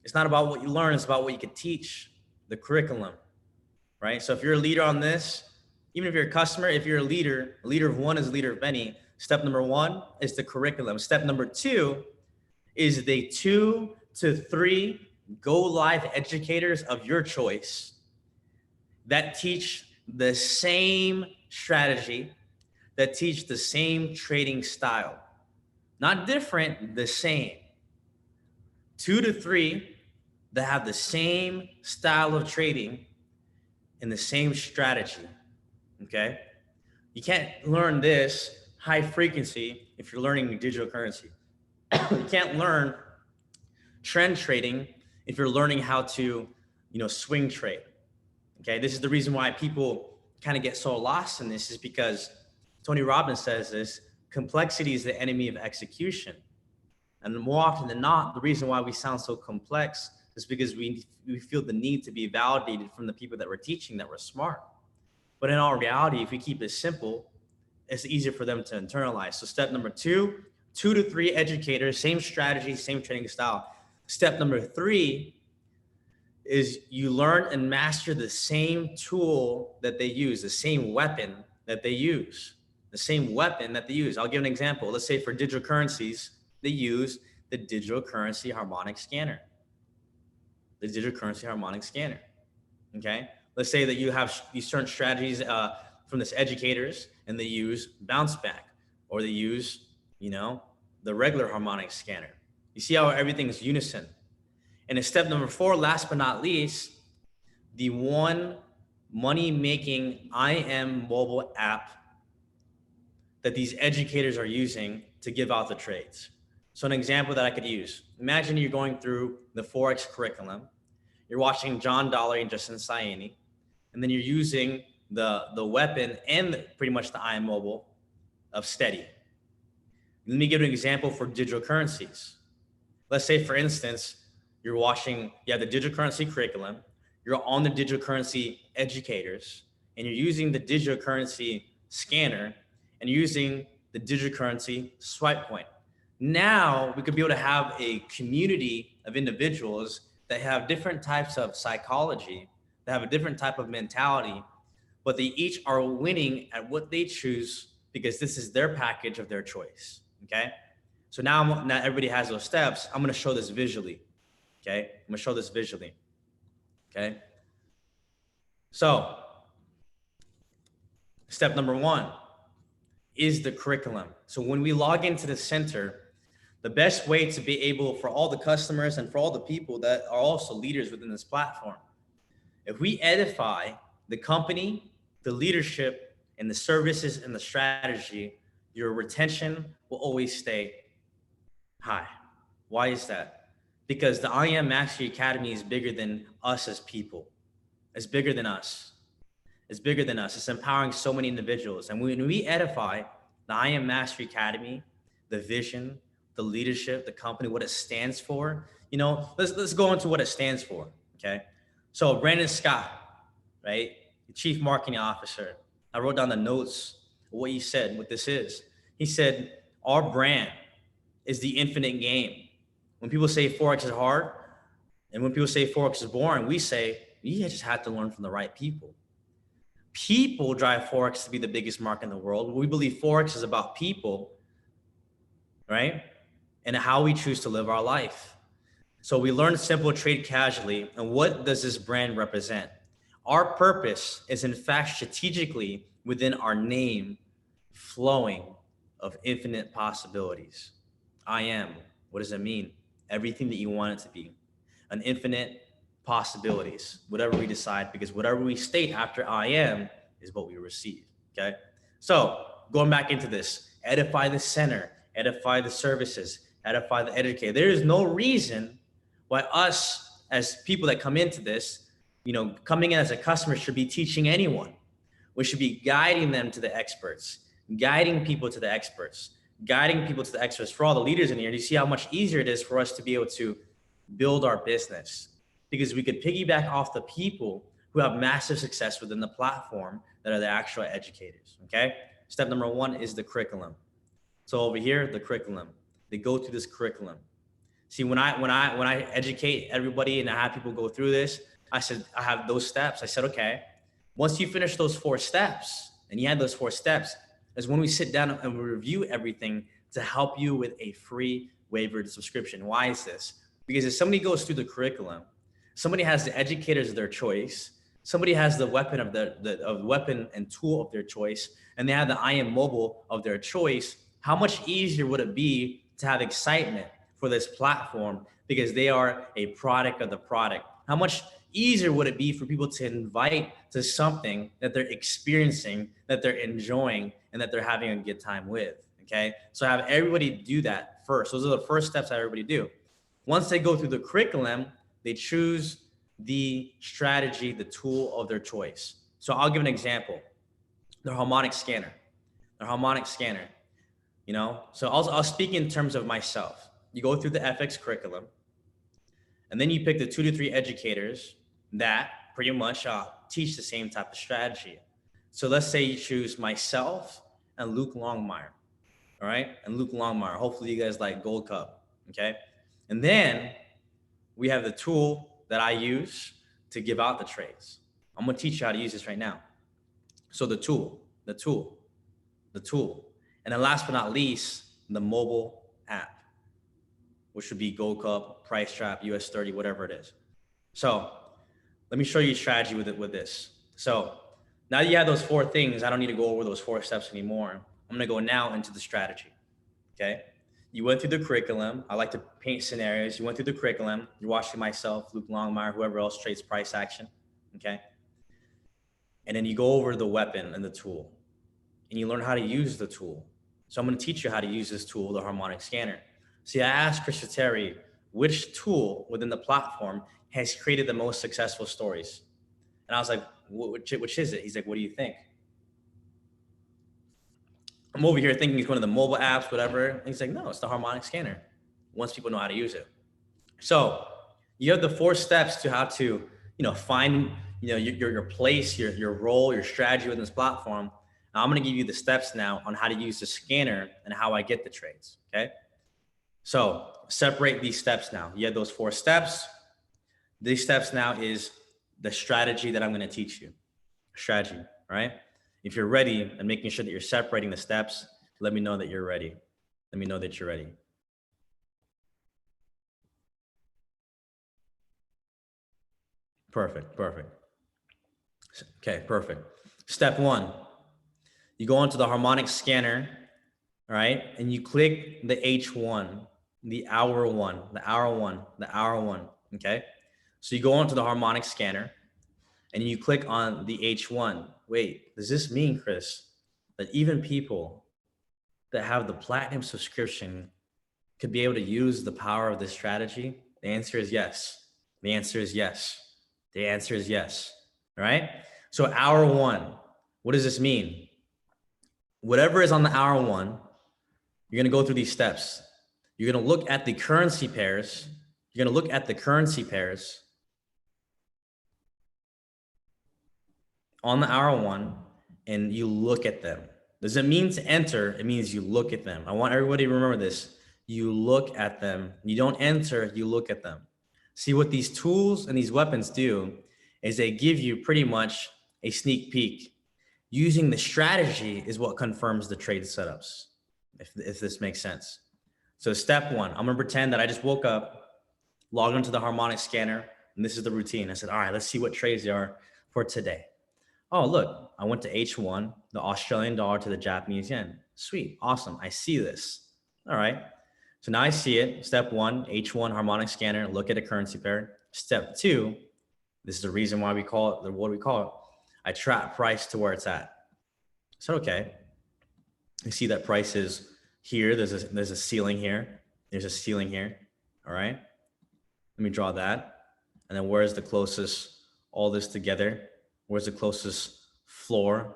It's not about what you learn, it's about what you can teach, the curriculum, right? So if you're a leader on this, even if you're a customer, if you're a leader of one is a leader of many. Step number 1 is the curriculum. Step number 2 is the 2 to 3 Go Live educators of your choice that teach the same strategy, that teach the same trading style. Not different, the same. 2 to 3 that have the same style of trading and the same strategy. Okay, you can't learn this high frequency if you're learning digital currency. You can't learn trend trading if you're learning how to, swing trade. Okay, this is the reason why people kind of get so lost in this is because Tony Robbins says this: complexity is the enemy of execution. And more often than not, the reason why we sound so complex is because we feel the need to be validated from the people that we're teaching that we're smart. But in all reality, if we keep it simple, it's easier for them to internalize. So step number 2, 2 to 3 educators, same strategy, same training style. Step number 3 is you learn and master the same tool that they use, the same weapon that they use, the same weapon that they use. I'll give an example. Let's say for digital currencies, they use the digital currency harmonic scanner. The digital currency harmonic scanner. Okay. Let's say that you have these certain strategies from this educators, and they use bounce back, or they use, the regular harmonic scanner. You see how everything is unison. And in step number 4, last but not least, the one money-making IM mobile app that these educators are using to give out the trades. So an example that I could use, imagine you're going through the Forex curriculum, you're watching John Dolly and Justin Saini, and then you're using the weapon and pretty much the IM mobile of Steady. Let me give an example for digital currencies. Let's say, for instance, you have the digital currency curriculum, you're on the digital currency educators, and you're using the digital currency scanner, and you're using the digital currency swipe point. Now we could be able to have a community of individuals that have different types of psychology, that have a different type of mentality, but they each are winning at what they choose because this is their package of their choice. Okay. So now everybody has those steps. I'm going to show this visually. Okay. I'm going to show this visually. Okay. So step number 1 is the curriculum. So when we log into the center, the best way to be able, for all the customers and for all the people that are also leaders within this platform, if we edify the company, the leadership, and the services and the strategy, your retention will always stay high. Why is that? Because the IM Mastery Academy is bigger than us as people. It's bigger than us. It's bigger than us. It's empowering so many individuals. And when we edify the IM Mastery Academy, the vision, the leadership, the company, what it stands for, let's go into what it stands for. Okay. So Brandon Scott, right? The Chief Marketing Officer. I wrote down the notes of what he said, what this is. He said, our brand is the infinite game. When people say Forex is hard, and when people say Forex is boring, we say, you just have to learn from the right people. People drive Forex to be the biggest market in the world. We believe Forex is about people, right? And how we choose to live our life. So we learn simple, trade casually. And what does this brand represent? Our purpose is, in fact, strategically within our name, flowing of infinite possibilities. I am. What does it mean? Everything that you want it to be. An infinite possibilities, whatever we decide, because whatever we state after I am is what we receive. Okay. So going back into this, edify the center, edify the services, edify the educator. There is no reason why us as people that come into this, coming in as a customer, should be teaching anyone. We should be guiding them to the experts, guiding people to the experts, guiding people to the experts. For all the leaders in here, you see how much easier it is for us to be able to build our business, because we could piggyback off the people who have massive success within the platform that are the actual educators. Okay. Step number 1 is the curriculum. So over here, the curriculum, they go through this curriculum. See, when I educate everybody and I have people go through this, I said, I have those steps. I said, okay, once you finish those 4 steps and you had those 4 steps, is when we sit down and we review everything to help you with a free waiver subscription. Why is this? Because if somebody goes through the curriculum, somebody has the educators of their choice, somebody has the weapon of the weapon and tool of their choice, and they have the IM mobile of their choice, how much easier would it be to have excitement for this platform because they are a product of the product? How much easier would it be for people to invite to something that they're experiencing, that they're enjoying, and that they're having a good time with? Okay. So have everybody do that first. Those are the first steps that everybody do. Once they go through the curriculum, they choose the strategy, the tool of their choice. So I'll give an example. The harmonic scanner. The harmonic scanner. You know, so I'll speak in terms of myself. You go through the FX curriculum, and then you pick the 2 to 3 educators that pretty much teach the same type of strategy. So let's say you choose myself and Luke Longmire, all right? And Luke Longmire. Hopefully you guys like Gold Cup, okay? And then we have the tool that I use to give out the trades. I'm gonna teach you how to use this right now. So the tool. And then last but not least, the mobile app, which would be Gold Cup, Price Trap, US 30, whatever it is. So let me show you a strategy with this. So now that you have those 4 things, I don't need to go over those 4 steps anymore. I'm gonna go now into the strategy, okay? You went through the curriculum. I like to paint scenarios. You went through the curriculum. You're watching myself, Luke Longmire, whoever else trades price action, okay? And then you go over the weapon and the tool, and you learn how to use the tool. So I'm gonna teach you how to use this tool, the harmonic scanner. See, I asked Chris Terry, which tool within the platform has created the most successful stories? And I was like, which is it? He's like, what do you think? I'm over here thinking it's one of the mobile apps, whatever. And he's like, no, it's the harmonic scanner, once people know how to use it. So you have the 4 steps to how to, you know, find, you know, your place, your role, your strategy within this platform. Now I'm going to give you the steps now on how to use the scanner and how I get the trades. Okay. So separate these steps now. You have those 4 steps. These steps now is the strategy that I'm going to teach you. Strategy, right? If you're ready and making sure that you're separating the steps, let me know that you're ready. Let me know that you're ready. Perfect. Okay, perfect. Step 1, you go onto the harmonic scanner, right? And you click the H1, the hour one, okay? So you go onto the harmonic scanner and you click on the H1. Wait, does this mean, Chris, that even people that have the platinum subscription could be able to use the power of this strategy? The answer is yes. The answer is yes. The answer is yes. All right. So hour 1, what does this mean? Whatever is on the hour 1, you're going to go through these steps. You're going to look at the currency pairs. You're going to look at the currency pairs on the hour 1, and you look at them. Does it mean to enter? It means you look at them. I want everybody to remember this. You look at them. You don't enter, you look at them. See, what these tools and these weapons do is they give you pretty much a sneak peek. Using the strategy is what confirms the trade setups, if this makes sense. So step 1, I'm gonna pretend that I just woke up, logged into the harmonic scanner, and this is the routine. I said, all right, let's see what trades there are for today. Oh, look, I went to H1, the Australian dollar to the Japanese yen. Sweet, awesome, I see this. All right, so now I see it. Step 1, H1 harmonic scanner, look at a currency pair. Step 2, this is the reason why we call it, what do we call it? I trap price to where it's at. So, okay, I see that price is here. There's a ceiling here. There's a ceiling here, all right? Let me draw that. And then where's the closest, all this together? Where's the closest floor?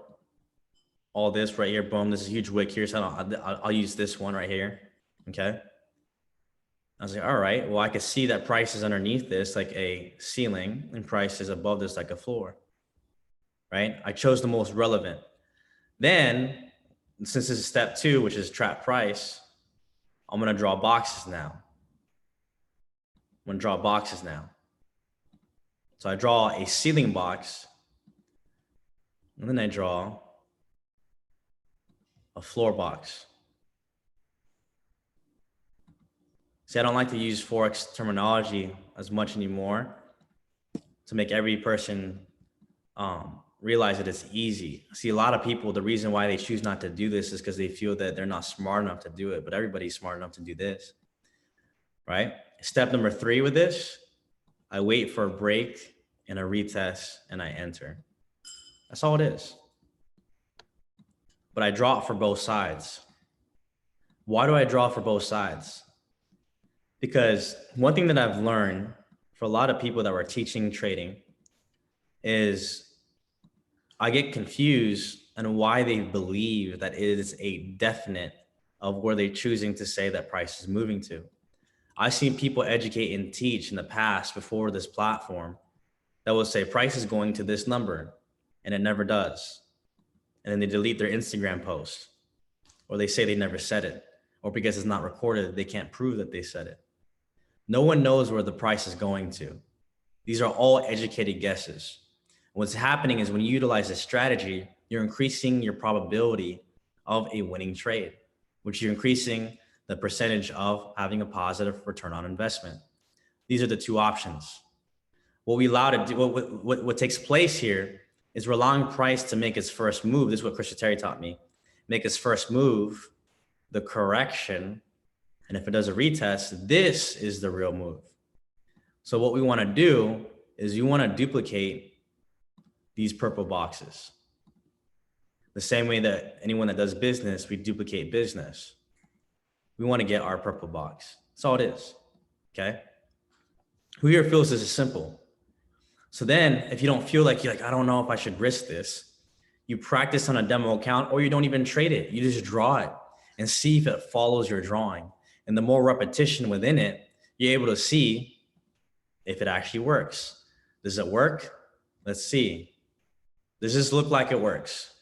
All this right here, boom, this is a huge wick here, so I'll use this one right here, okay? I was like, all right, well, I could see that price is underneath this like a ceiling and price is above this like a floor, right? I chose the most relevant. Then, since this is step 2, which is trap price, I'm gonna draw boxes now. So I draw a ceiling box, and then I draw a floor box. See, I don't like to use Forex terminology as much anymore to make every person realize that it's easy. See, a lot of people, the reason why they choose not to do this is because they feel that they're not smart enough to do it, but everybody's smart enough to do this, right? Step number 3 with this, I wait for a break and a retest and I enter. That's all it is. But I draw for both sides. Why do I draw for both sides? Because one thing that I've learned for a lot of people that were teaching trading is I get confused and why they believe that it is a definite of where they're choosing to say that price is moving to. I've seen people educate and teach in the past before this platform that will say price is going to this number, and it never does. And then they delete their Instagram post, or they say they never said it, or because it's not recorded, they can't prove that they said it. No one knows where the price is going to. These are all educated guesses. What's happening is when you utilize this strategy, you're increasing your probability of a winning trade, which you're increasing the percentage of having a positive return on investment. These are the two options. What we allow to do, what takes place here is we're allowing price to make its first move. This is what Christian Terry taught me. Make its first move, the correction, and if it does a retest, this is the real move. So what we want to do is you want to duplicate these purple boxes. The same way that anyone that does business, we duplicate business. We want to get our purple box. That's all it is, okay? Who here feels this is simple? So then if you don't feel like you're like, I don't know if I should risk this, you practice on a demo account, or you don't even trade it. You just draw it and see if it follows your drawing. And the more repetition within it, you're able to see if it actually works. Does it work? Let's see. Does this look like it works?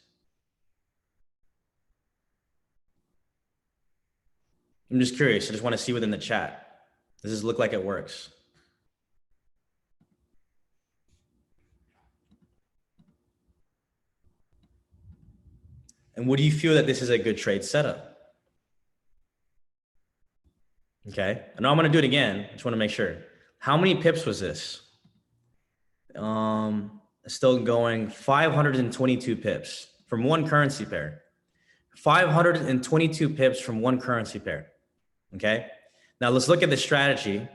I'm just curious. I just want to see within the chat. Does this look like it works? And would you feel that this is a good trade setup? Okay, and I'm going to do it again. I just want to make sure. How many pips was this? Still going 522 pips from one currency pair. 522 pips from one currency pair. Okay, now let's look at the strategy.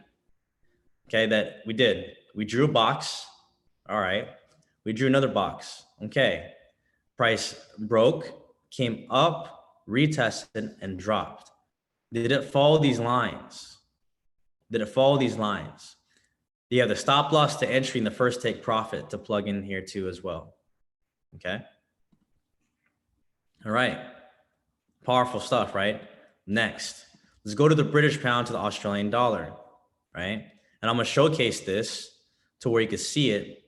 Okay, that we did. We drew a box. All right, we drew another box. Okay, price broke, came up, retested, and dropped. Did it follow these lines? Did it follow these lines? You have the stop loss to entry and the first take profit to plug in here too as well. Okay. All right. Powerful stuff, right? Next, let's go to the British pound to the Australian dollar, right? And I'm going to showcase this to where you can see it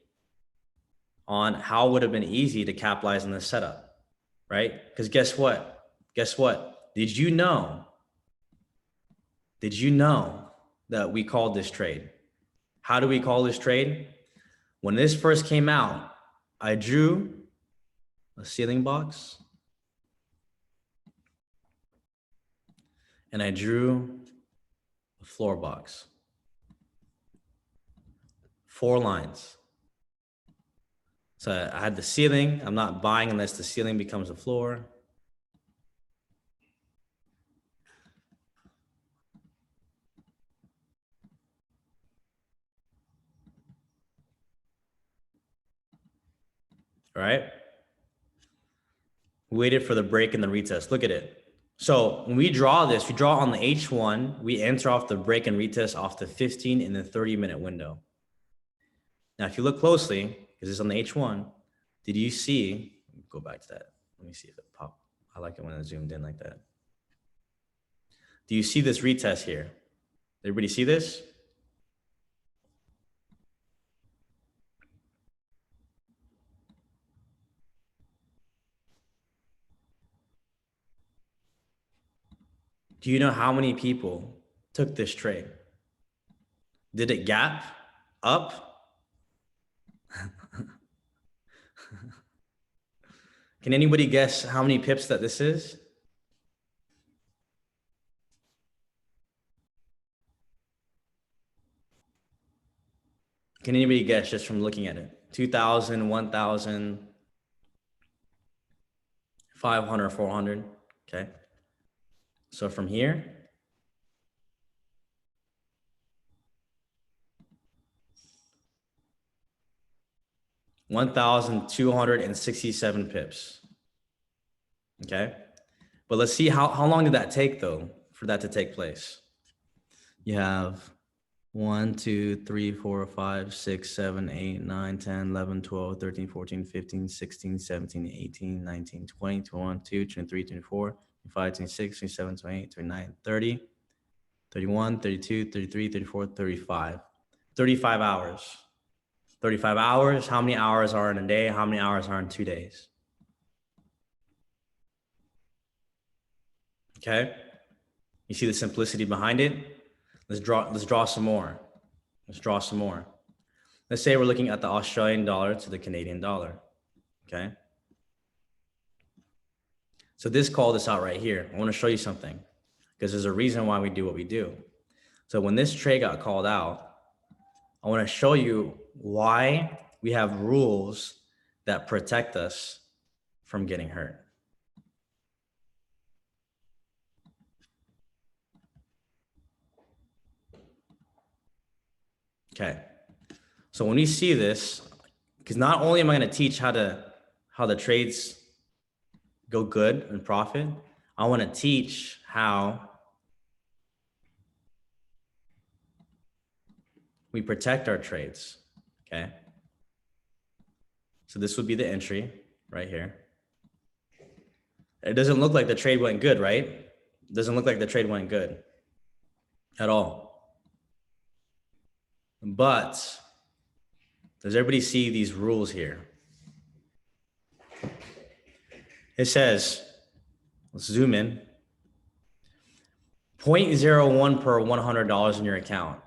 on how it would have been easy to capitalize on this setup, right? Because guess what? Guess what? Did you know that we called this trade? How do we call this trade? When this first came out, I drew a ceiling box and I drew a floor box. 4 lines. So I had the ceiling. I'm not buying unless the ceiling becomes a floor. All right. Waited for the break and the retest. Look at it. So when we draw this, we draw on the H1, we enter off the break and retest off the 15 and the 30-minute window. Now, if you look closely, because it's on the H1, did you see, go back to that. Let me see if it popped. I like it when it's zoomed in like that. Do you see this retest here? Everybody see this? Do you know how many people took this trade? Did it gap up? Can anybody guess how many pips that this is? Can anybody guess just from looking at it? 2,000, 1,000, 500, 400, okay? So from here, $1,267 pips, okay? But let's see how long did that take though for that to take place? You have 1, 2, 3, 4, 5, 6, 7, 8, 9, 10, 11, 12, 13, 14, 15, 16, 17, 18, 19, 20, 21, 22, 23, 24, 25, 26, 27, 28, 29, 30, 31, 32, 33, 34, 35. 35 hours. 35 hours. How many hours are in a day? How many hours are in 2 days? Okay. You see the simplicity behind it? Let's draw some more. Let's draw some more. Let's say we're looking at the Australian dollar to the Canadian dollar. Okay. So call this out right here. I want to show you something because there's a reason why we do what we do. So when this trade got called out, I want to show you why we have rules that protect us from getting hurt. Okay. So when you see this, because not only am I going to teach how the trades go good and profit, I want to teach how we protect our trades. Okay. So this would be the entry right here. It doesn't look like the trade went good, right? It doesn't look like the trade went good at all. But does everybody see these rules here? It says, let's zoom in, 0.01 per $100 in your account.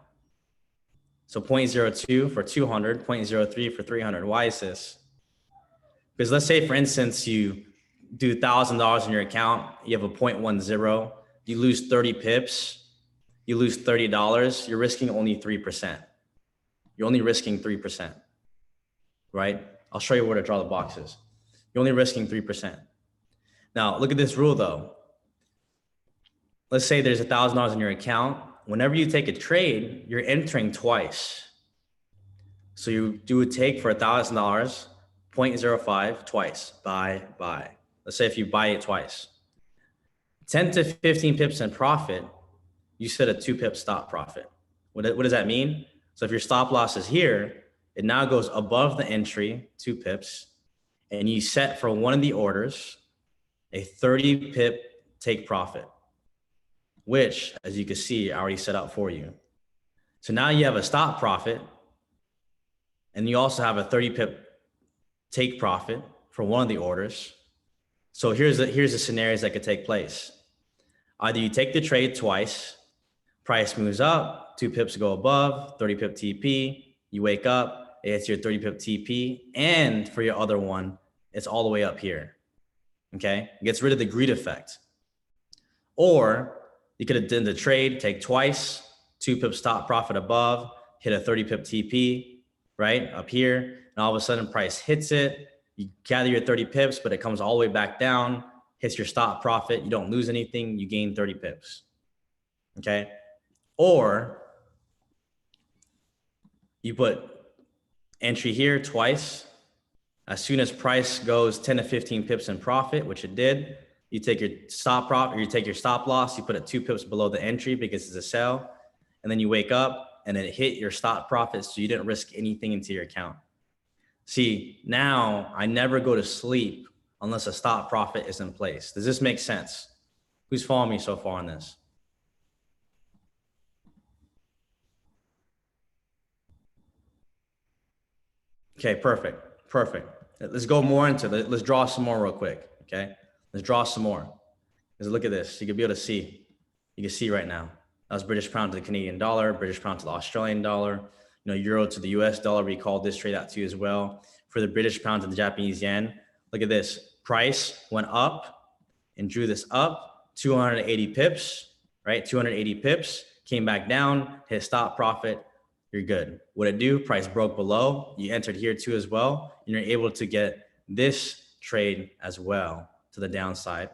So 0.02 for 200, 0.03 for 300. Why is this? Because let's say, for instance, you do $1,000 in your account, you have a 0.10, you lose 30 pips, you lose $30, you're risking only 3%. You're only risking 3%, right? I'll show you where to draw the boxes. You're only risking 3%. Now, look at this rule though. Let's say there's $1,000 in your account. Whenever you take a trade, you're entering twice. So you do a take for $1,000, 0.05 twice, buy. Let's say if you buy it twice, 10 to 15 pips in profit, you set a 2 pip stop profit. What does that mean? So if your stop loss is here, it now goes above the entry, 2 pips, and you set for one of the orders a 30 pip take profit, which, as you can see, I already set up for you. So now you have a stop profit, and you also have a 30 pip take profit for one of the orders. So here's the scenarios that could take place. Either you take the trade twice, price moves up, 2 pips go above, 30 pip TP, you wake up, it's your 30 pip TP, and for your other one, it's all the way up here. Okay, it gets rid of the greed effect. Or you could have done the trade, take twice, 2 pip stop profit above, hit a 30 pip TP, right, up here, and all of a sudden price hits it, you gather your 30 pips, but it comes all the way back down, hits your stop profit, you don't lose anything, you gain 30 pips, okay? Or you put entry here twice. As soon as price goes 10 to 15 pips in profit, which it did, you take your stop profit, or you take your stop loss, you put it 2 pips below the entry because it's a sell, and then you wake up and it hit your stop profit, so you didn't risk anything into your account. See, now I never go to sleep unless a stop profit is in place. Does this make sense? Who's following me so far on this? Okay, perfect. Let's go more into it. Let's draw some more real quick, okay? Let's draw some more. Because look at this. You can be able to see. You can see right now. That was British pound to the Canadian dollar, British pound to the Australian dollar, euro to the US dollar. We called this trade out to you as well. For the British pound to the Japanese yen, look at this. Price went up and drew this up, 280 pips, right? 280 pips, came back down, hit stop profit. You're good. What it do? Price broke below. You entered here too as well. And you're able to get this trade as well to the downside.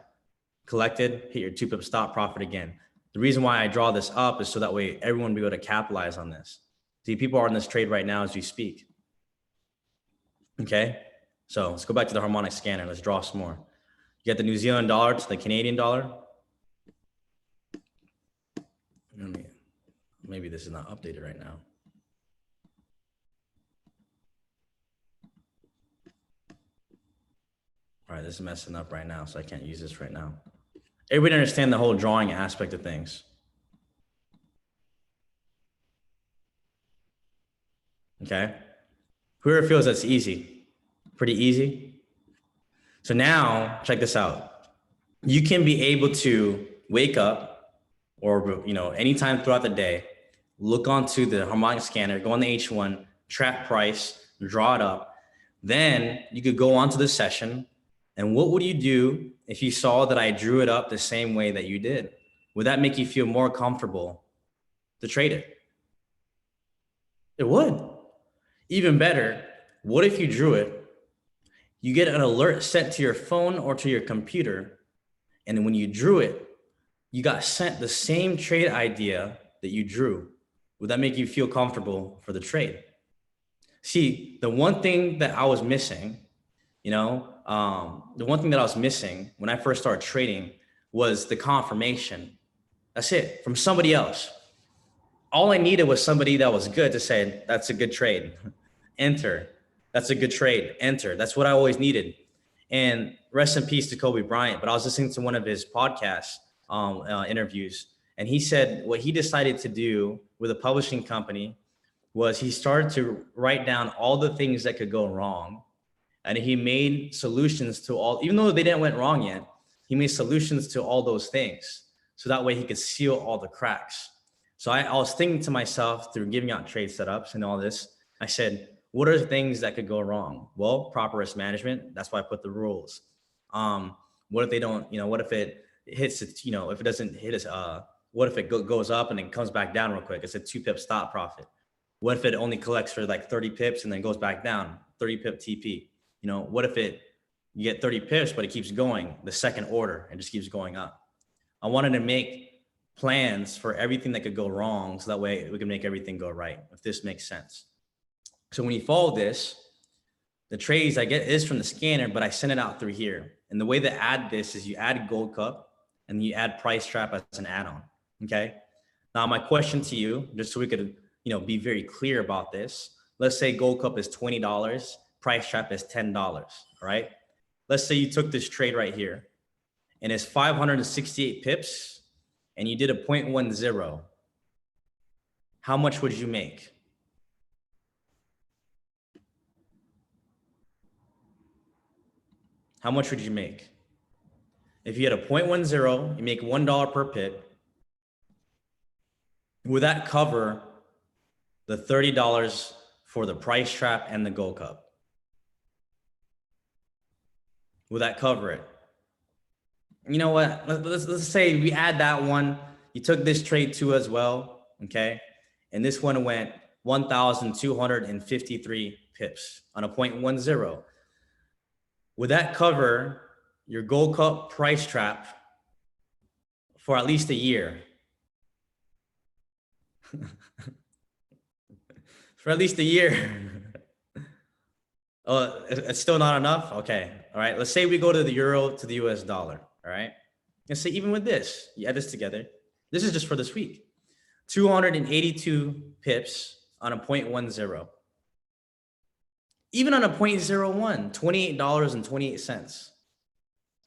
Collected, hit your 2 pip stop profit again. The reason why I draw this up is so that way everyone will be able to capitalize on this. See, people are in this trade right now as we speak. Okay, so let's go back to the harmonic scanner. Let's draw some more. You got the New Zealand dollar to the Canadian dollar. Let maybe this is not updated right now. All right, this is messing up right now, so I can't use this right now. Everybody understand the whole drawing aspect of things. Okay. Whoever feels that's easy, pretty easy. So now check this out. You can be able to wake up or, anytime throughout the day, look onto the Harmonic scanner, go on the H1, track price, draw it up. Then you could go onto the session. And what would you do if you saw that I drew it up the same way that you did? Would that make you feel more comfortable to trade it? It would. Even better, what if you drew it? You get an alert sent to your phone or to your computer. And when you drew it, you got sent the same trade idea that you drew. Would that make you feel comfortable for the trade? See, the one thing that I was missing, the one thing that I was missing when I first started trading was the confirmation. That's it, from somebody else. All I needed was somebody that was good to say, that's a good trade, enter. That's a good trade, enter. That's what I always needed. And rest in peace to Kobe Bryant. But I was listening to one of his podcast interviews, and he said what he decided to do with a publishing company was he started to write down all the things that could go wrong. And he made solutions to all, even though they didn't went wrong yet, he made solutions to all those things. So that way he could seal all the cracks. So I was thinking to myself through giving out trade setups and all this, I said, what are the things that could go wrong? Well, proper risk management. That's why I put the rules. What if they don't, what if it hits, if it doesn't hit us, what if it goes up and then comes back down real quick? It's a 2-pip stop profit. What if it only collects for like 30 pips and then goes back down, 30 pip TP? What if you get 30 pips, but it keeps going the second order and just keeps going up? I wanted to make plans for everything that could go wrong. So that way we can make everything go right, if this makes sense. So when you follow this, the trades I get is from the scanner, but I send it out through here. And the way to add this is you add Gold Cup and you add Price Trap as an add-on, okay? Now my question to you, just so we could, be very clear about this. Let's say Gold Cup is $20, Price Trap is $10, all right? Let's say you took this trade right here and it's 568 pips and you did a 0.10. How much would you make? How much would you make? If you had a 0.10, you make $1 per pip. Would that cover the $30 for the Price Trap and the Gold Cup? Would that cover it? You know what? Let's say we add that one. You took this trade too as well, okay? And this one went 1,253 pips on a 0.10. Would that cover your Gold Cup Price Trap for at least a year? For at least a year. Oh, it's still not enough? Okay. All right. Let's say we go to the euro to the US dollar. All right. Let's say even with this, you add this together. This is just for this week. 282 pips on a 0.10. Even on a 0.01, $28.28.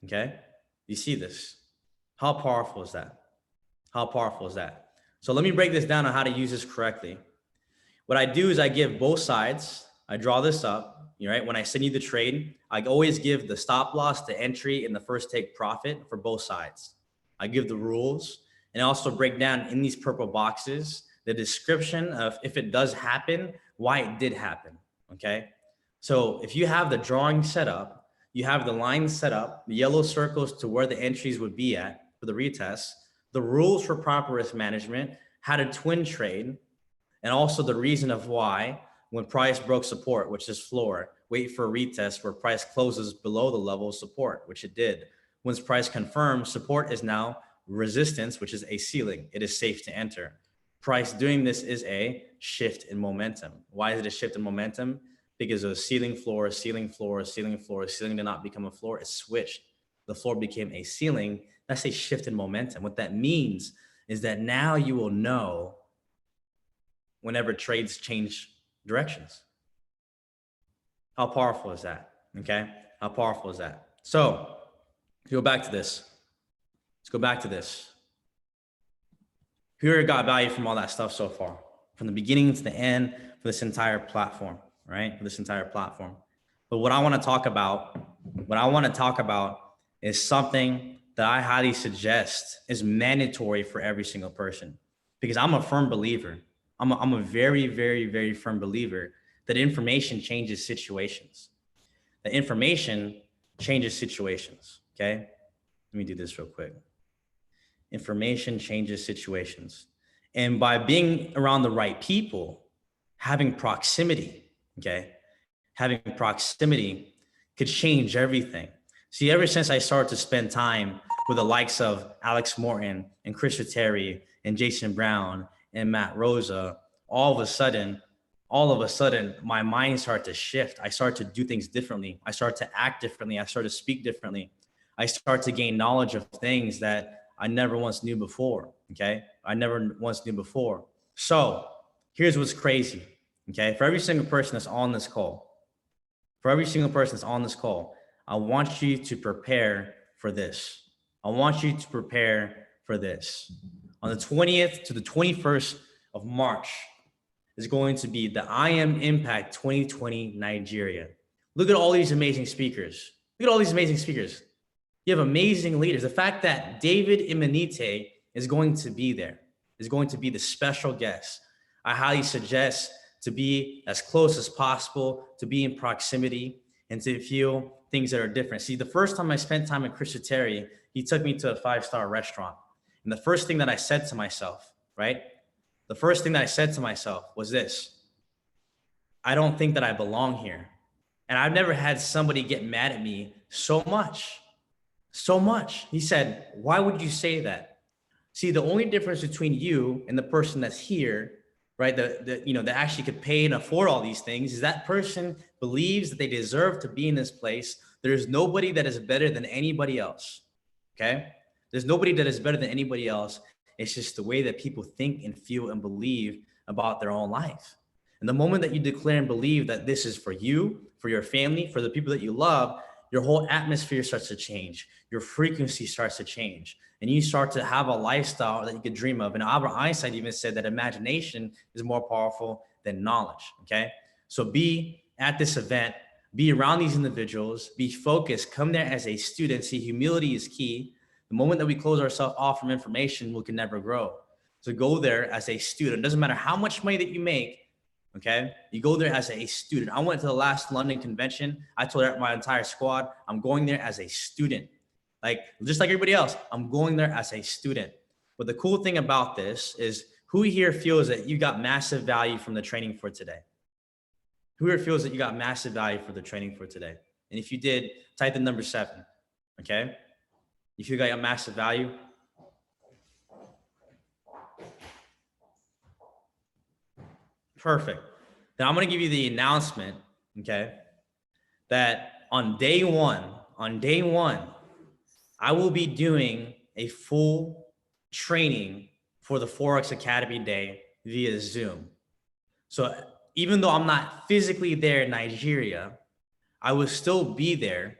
Okay. You see this? How powerful is that? How powerful is that? So let me break this down on how to use this correctly. What I do is I give both sides. I draw this up, right? When I send you the trade, I always give the stop loss, the entry, and the first take profit for both sides. I give the rules and I also break down in these purple boxes the description of if it does happen, why it did happen, okay? So if you have the drawing set up, you have the lines set up, the yellow circles to where the entries would be at for the retest, the rules for proper risk management, how to twin trade, and also the reason of why when price broke support, which is floor, wait for a retest where price closes below the level of support, which it did. Once price confirms, support is now resistance, which is a ceiling. It is safe to enter. Price doing this is a shift in momentum. Why is it a shift in momentum? Because it was ceiling, floor, ceiling, floor, ceiling, floor, ceiling did not become a floor, it switched. The floor became a ceiling. That's a shift in momentum. What that means is that now you will know whenever trades change directions. How powerful is that? Okay. How powerful is that? So go back to this. Let's go back to this. Who got value from all that stuff so far, from the beginning to the end, for this entire platform, right? For this entire platform. But what I want to talk about, is something that I highly suggest is mandatory for every single person, because I'm a firm believer. I'm a very, very, very firm believer that information changes situations. That information changes situations. Okay. Let me do this real quick. Information changes situations. And by being around the right people, having proximity, okay, having proximity could change everything. See, ever since I started to spend time with the likes of Alex Morton and Chris Terry and Jason Brown and Matt Rosa, all of a sudden, my mind started to shift. I started to do things differently. I started to act differently. I started to speak differently. I started to gain knowledge of things that I never once knew before, okay? I never once knew before. So here's what's crazy, okay? For every single person that's on this call, I want you to prepare for this. On the 20th to the 21st of March is going to be the I Am Impact 2020 Nigeria. Look at all these amazing speakers. You have amazing leaders. The fact that David Imanite is going to be there, is going to be the special guest. I highly suggest to be as close as possible, to be in proximity, and to feel things that are different. See, the first time I spent time with Chris Terry, he took me to a 5-star restaurant. And the first thing that I said to myself, was this: I don't think that I belong here. And I've never had somebody get mad at me so much. He said, why would you say that? See, the only difference between you and the person that's here, right, that actually could pay and afford all these things, is that person believes that they deserve to be in this place. There's nobody that is better than anybody else, okay? There's nobody that is better than anybody else. It's just the way that people think and feel and believe about their own life. And the moment that you declare and believe that this is for you, for your family, for the people that you love, your whole atmosphere starts to change. Your frequency starts to change. And you start to have a lifestyle that you could dream of. And Albert Einstein even said that imagination is more powerful than knowledge, okay? So be at this event, be around these individuals, be focused, come there as a student. See, humility is key. The moment that we close ourselves off from information, we can never grow. So go there as a student. It doesn't matter how much money that you make, okay? You go there as a student. I went to the last London convention. I told my entire squad, I'm going there as a student. Just like everybody else, I'm going there as a student. But the cool thing about this is, who here feels that you got massive value from the training for today? Who here feels that you got massive value for the training for today? And if you did, type the number 7, okay? If you got massive value. Perfect. Then I'm going to give you the announcement, okay, that on day one, I will be doing a full training for the Forex Academy Day via Zoom. So even though I'm not physically there in Nigeria, I will still be there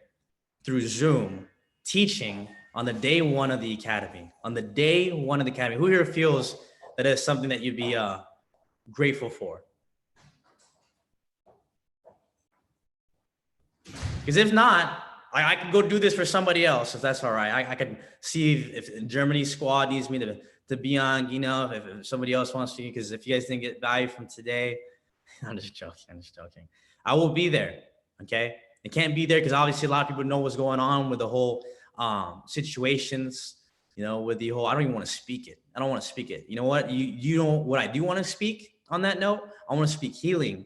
through Zoom teaching on the day one of the academy. Who here feels that is something that you'd be grateful for? Because if not, I could go do this for somebody else, if that's all right. I could see if Germany's squad needs me to be on, if somebody else wants to, because if you guys didn't get value from today, I'm just joking. I will be there, okay? I can't be there because obviously a lot of people know what's going on with the whole situations, with the whole, I don't even want to speak it. You know what? You know what I do want to speak on that note? I want to speak healing.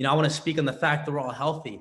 I want to speak on the fact that we're all healthy.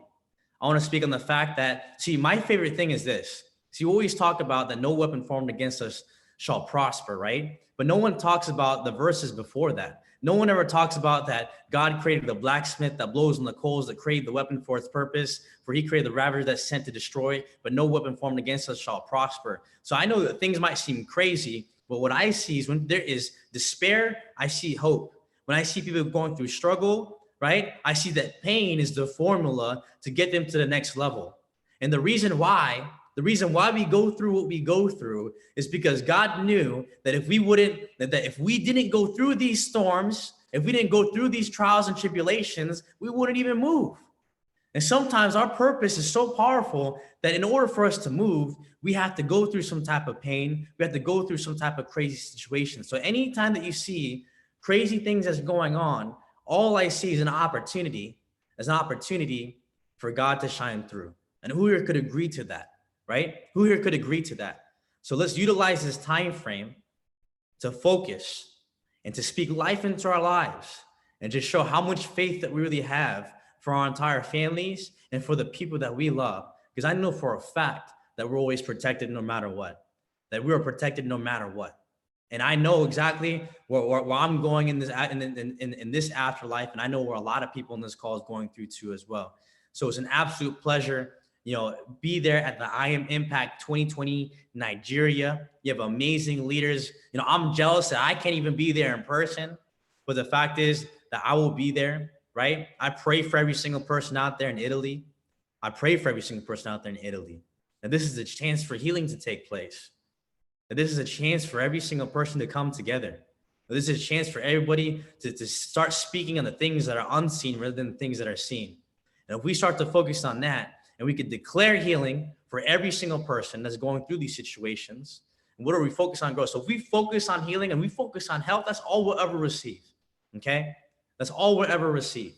I want to speak on the fact that, see, my favorite thing is this. See, we always talk about that no weapon formed against us shall prosper, right? But no one talks about the verses before that. No one ever talks about that God created the blacksmith that blows on the coals, that created the weapon for its purpose, for he created the ravager that's sent to destroy, but no weapon formed against us shall prosper. So I know that things might seem crazy, but what I see is when there is despair, I see hope. When I see people going through struggle, right? I see that pain is the formula to get them to the next level. And the reason why we go through what we go through is because God knew that if we didn't go through these storms, if we didn't go through these trials and tribulations, we wouldn't even move. And sometimes our purpose is so powerful that in order for us to move, we have to go through some type of pain. We have to go through some type of crazy situation. So anytime that you see crazy things that's going on, all I see is an opportunity for God to shine through. And who here could agree to that, right? Who here could agree to that? So let's utilize this time frame to focus and to speak life into our lives and just show how much faith that we really have for our entire families and for the people that we love. Because I know for a fact that we're always protected no matter what, that we are protected no matter what. And I know exactly where I'm going in this afterlife, and I know where a lot of people in this call is going through too as well. So it's an absolute pleasure, be there at the I Am Impact 2020 Nigeria. You have amazing leaders. I'm jealous that I can't even be there in person, but the fact is that I will be there, right? I pray for every single person out there in Italy. And this is a chance for healing to take place. That this is a chance for every single person to come together. This is a chance for everybody to start speaking on the things that are unseen rather than the things that are seen. And if we start to focus on that, and we could declare healing for every single person that's going through these situations, and what are we focused on growth? So if we focus on healing and we focus on health, that's all we'll ever receive, okay? That's all we'll ever receive.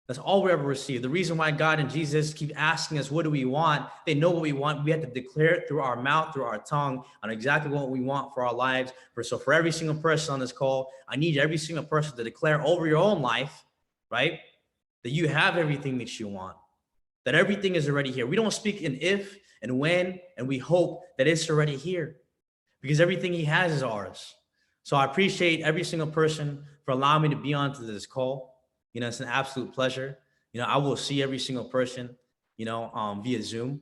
That's all we ever receive. The reason why God and Jesus keep asking us, what do we want? They know what we want. We have to declare it through our mouth, through our tongue, on exactly what we want for our lives. So for every single person on this call, I need every single person to declare over your own life, right, that you have everything that you want, that everything is already here. We don't speak in if and when, and we hope that it's already here because everything he has is ours. So I appreciate every single person for allowing me to be on to this call. It's an absolute pleasure. I will see every single person, via Zoom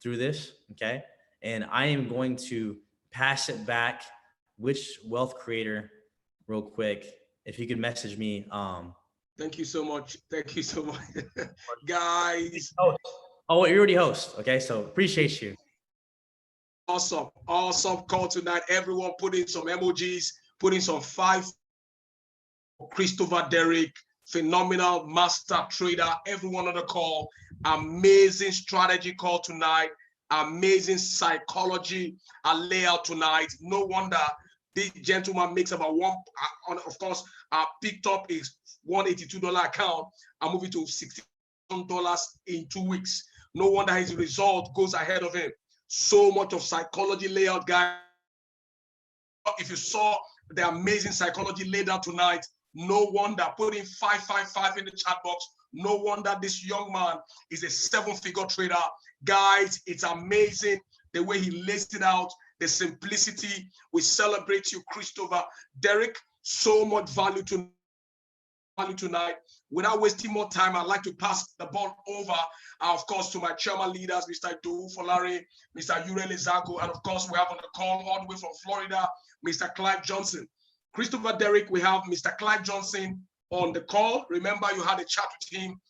through this. Okay. And I am going to pass it back. Which wealth creator, real quick, if you could message me. Thank you so much. Guys. Oh, you already host. Okay. So appreciate you. Awesome call tonight. Everyone put in some emojis, put in some 5. Christopher Derrick, phenomenal master trader, everyone on the call. Amazing strategy call tonight. Amazing psychology layout tonight. No wonder this gentleman makes about of course, picked up his $182 account and moved it to $60 in 2 weeks. No wonder his result goes ahead of him. So much of psychology layout, guys. If you saw the amazing psychology laid out tonight, no wonder, put in 555 in the chat box. No wonder this young man is a 7-figure trader. Guys, it's amazing the way he lays it out, the simplicity. We celebrate you, Christopher Derrick. So much value tonight. Without wasting more time, I'd like to pass the ball over, of course, to my chairman leaders, Mr. Dou Folari, Mr. Urele Zago, and of course, we have on the call all the way from Florida, Mr. Clive Johnson. Christopher Derrick, we have Mr. Clive Johnson on the call. Remember, you had a chat with him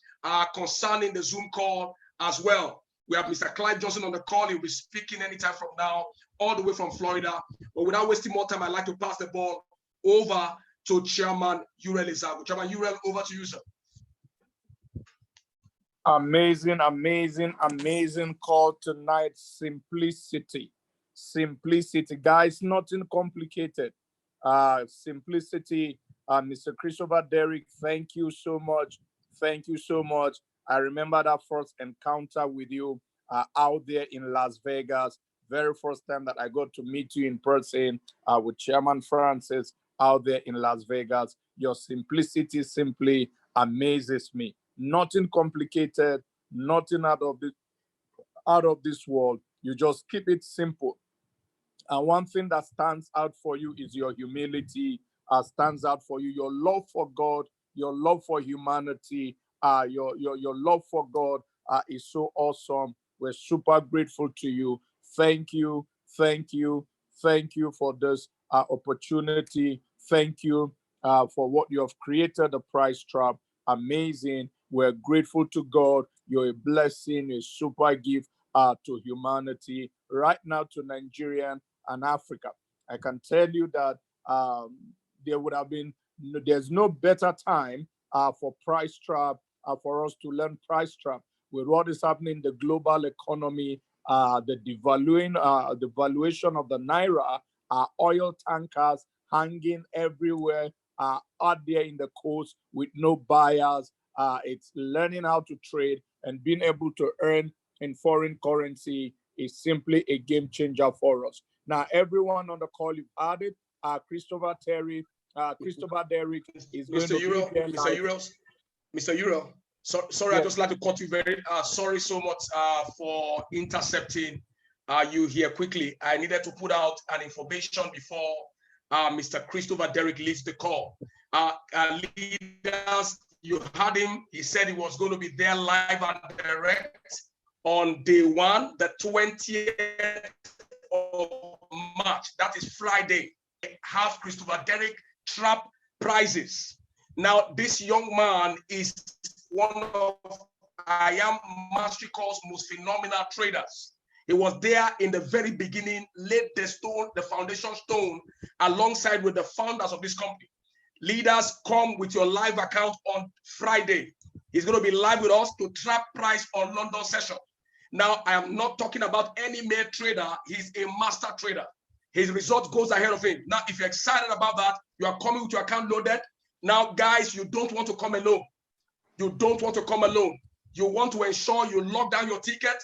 concerning the Zoom call as well. We have Mr. Clive Johnson on the call. He'll be speaking anytime from now, all the way from Florida. But without wasting more time, I'd like to pass the ball over to Chairman Urele Zago. Chairman Urele, over to you, sir. Amazing call tonight. Simplicity, guys, nothing complicated. Simplicity. Mr. Christopher Derrick, thank you so much. I remember that first encounter with you out there in Las Vegas. Very first time that I got to meet you in person with Chairman Francis out there in Las Vegas. Your simplicity simply amazes me. Nothing complicated, nothing out of this world. You just keep it simple. And one thing that stands out for you is your humility. Stands out for you, your love for God, your love for humanity, your love for God is so awesome. We're super grateful to you. Thank you for this opportunity. Thank you for what you have created, the price trap. Amazing. We're grateful to God. You're a blessing, a super gift to humanity, right now to Nigeria and Africa. I can tell you that there would have been, there's no better time for price trap, for us to learn price trap with what is happening in the global economy, the devaluing, the valuation of the naira, oil tankers hanging everywhere out there in the coast with no buyers. It's learning how to trade and being able to earn in foreign currency is simply a game changer for us. Now, everyone on the call, you've added Christopher Terry, Christopher Derrick is going Mr. to Euro, be there Mr. live. Euros, Mr. Euro. Sorry, Yes. I just like to cut you very. Sorry so much for intercepting you here quickly. I needed to put out an information before Mr. Christopher Derrick leaves the call. Leaders, you heard him. He said he was going to be there live and direct on day one, the 20th of March. That is Friday. Have Christopher Derrick trap prizes. Now, this young man is one of I Am Mastery Call's most phenomenal traders. He was there in the very beginning, laid the stone, the foundation stone, alongside with the founders of this company. Leaders, come with your live account on Friday. He's going to be live with us to trap price on London session. Now, I am not talking about any mere trader. He's a master trader. His result goes ahead of him. Now, if you're excited about that, you are coming with your account loaded. Now, guys, you don't want to come alone. You don't want to come alone. You want to ensure you lock down your ticket.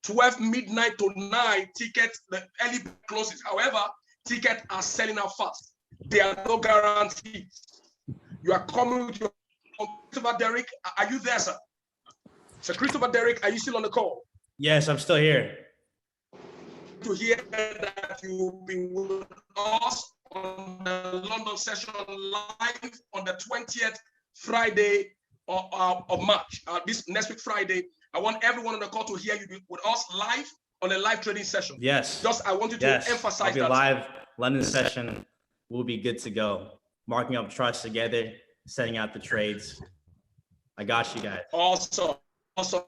12 midnight to 9 tickets, the early closes. However, tickets are selling out fast. There are no guarantees. You are coming with your Christopher Derrick. Are you there, sir? Sir Christopher Derrick, are you still on the call? Yes, I'm still here. To hear that you've been with us on the London session live on the 20th Friday of March. This next week Friday, I want everyone on the call to hear you with us live on a live trading session. Yes. Just I want you to emphasize I'll be that. live London session. We'll be good to go. Marking up trusts together, setting out the trades. I got you guys. Awesome. Awesome.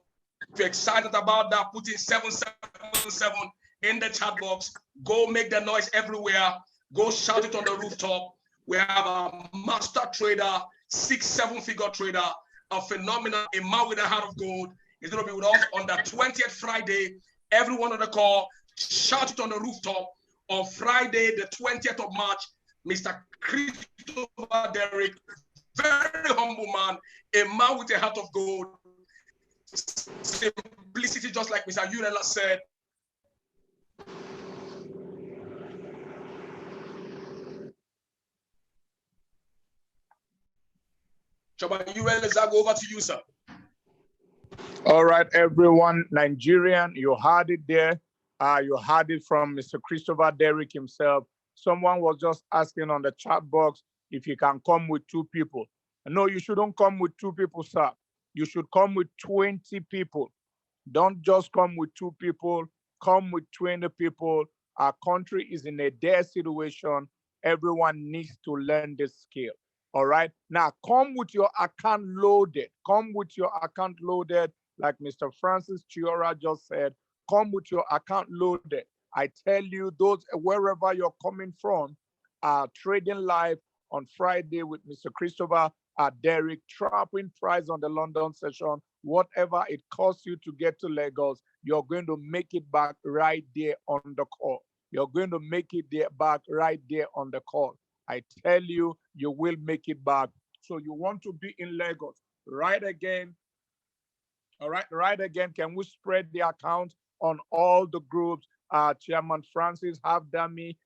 If you're excited about that, put in 777 in the chat box. Go make the noise everywhere. Go shout it on the rooftop. We have a master trader, 6-7 figure trader, a phenomenal, a man with a heart of gold. He's going to be with us on the 20th Friday. Everyone on the call, shout it on the rooftop. On Friday, the 20th of March, Mr. Christopher Derrick, very humble man, a man with a heart of gold. Simplicity, just like Mr. Urela said. Chaba Urela, I'll go over to you, sir. All right, everyone, Nigerian, you heard it there. You heard it from Mr. Christopher Derrick himself. Someone was just asking on the chat box if you can come with 2 people. No, you shouldn't come with 2 people, sir. You should come with 20 people. Don't just come with 2 people, come with 20 people. Our country is in a dire situation. Everyone needs to learn this skill. All right. Now come with your account loaded. Come with your account loaded, like Mr. Francis Chiora just said. Come with your account loaded. I tell you, those wherever you're coming from, trading live on Friday with Mr. Christopher Derrick, trapping price on the London session. Whatever it costs you to get to Lagos, you're going to make it back right there on the call. You're going to make it back right there on the call. I tell you, you will make it back. So you want to be in Lagos, right again. All right, right again. Can we spread the account on all the groups? Chairman Francis, have Demi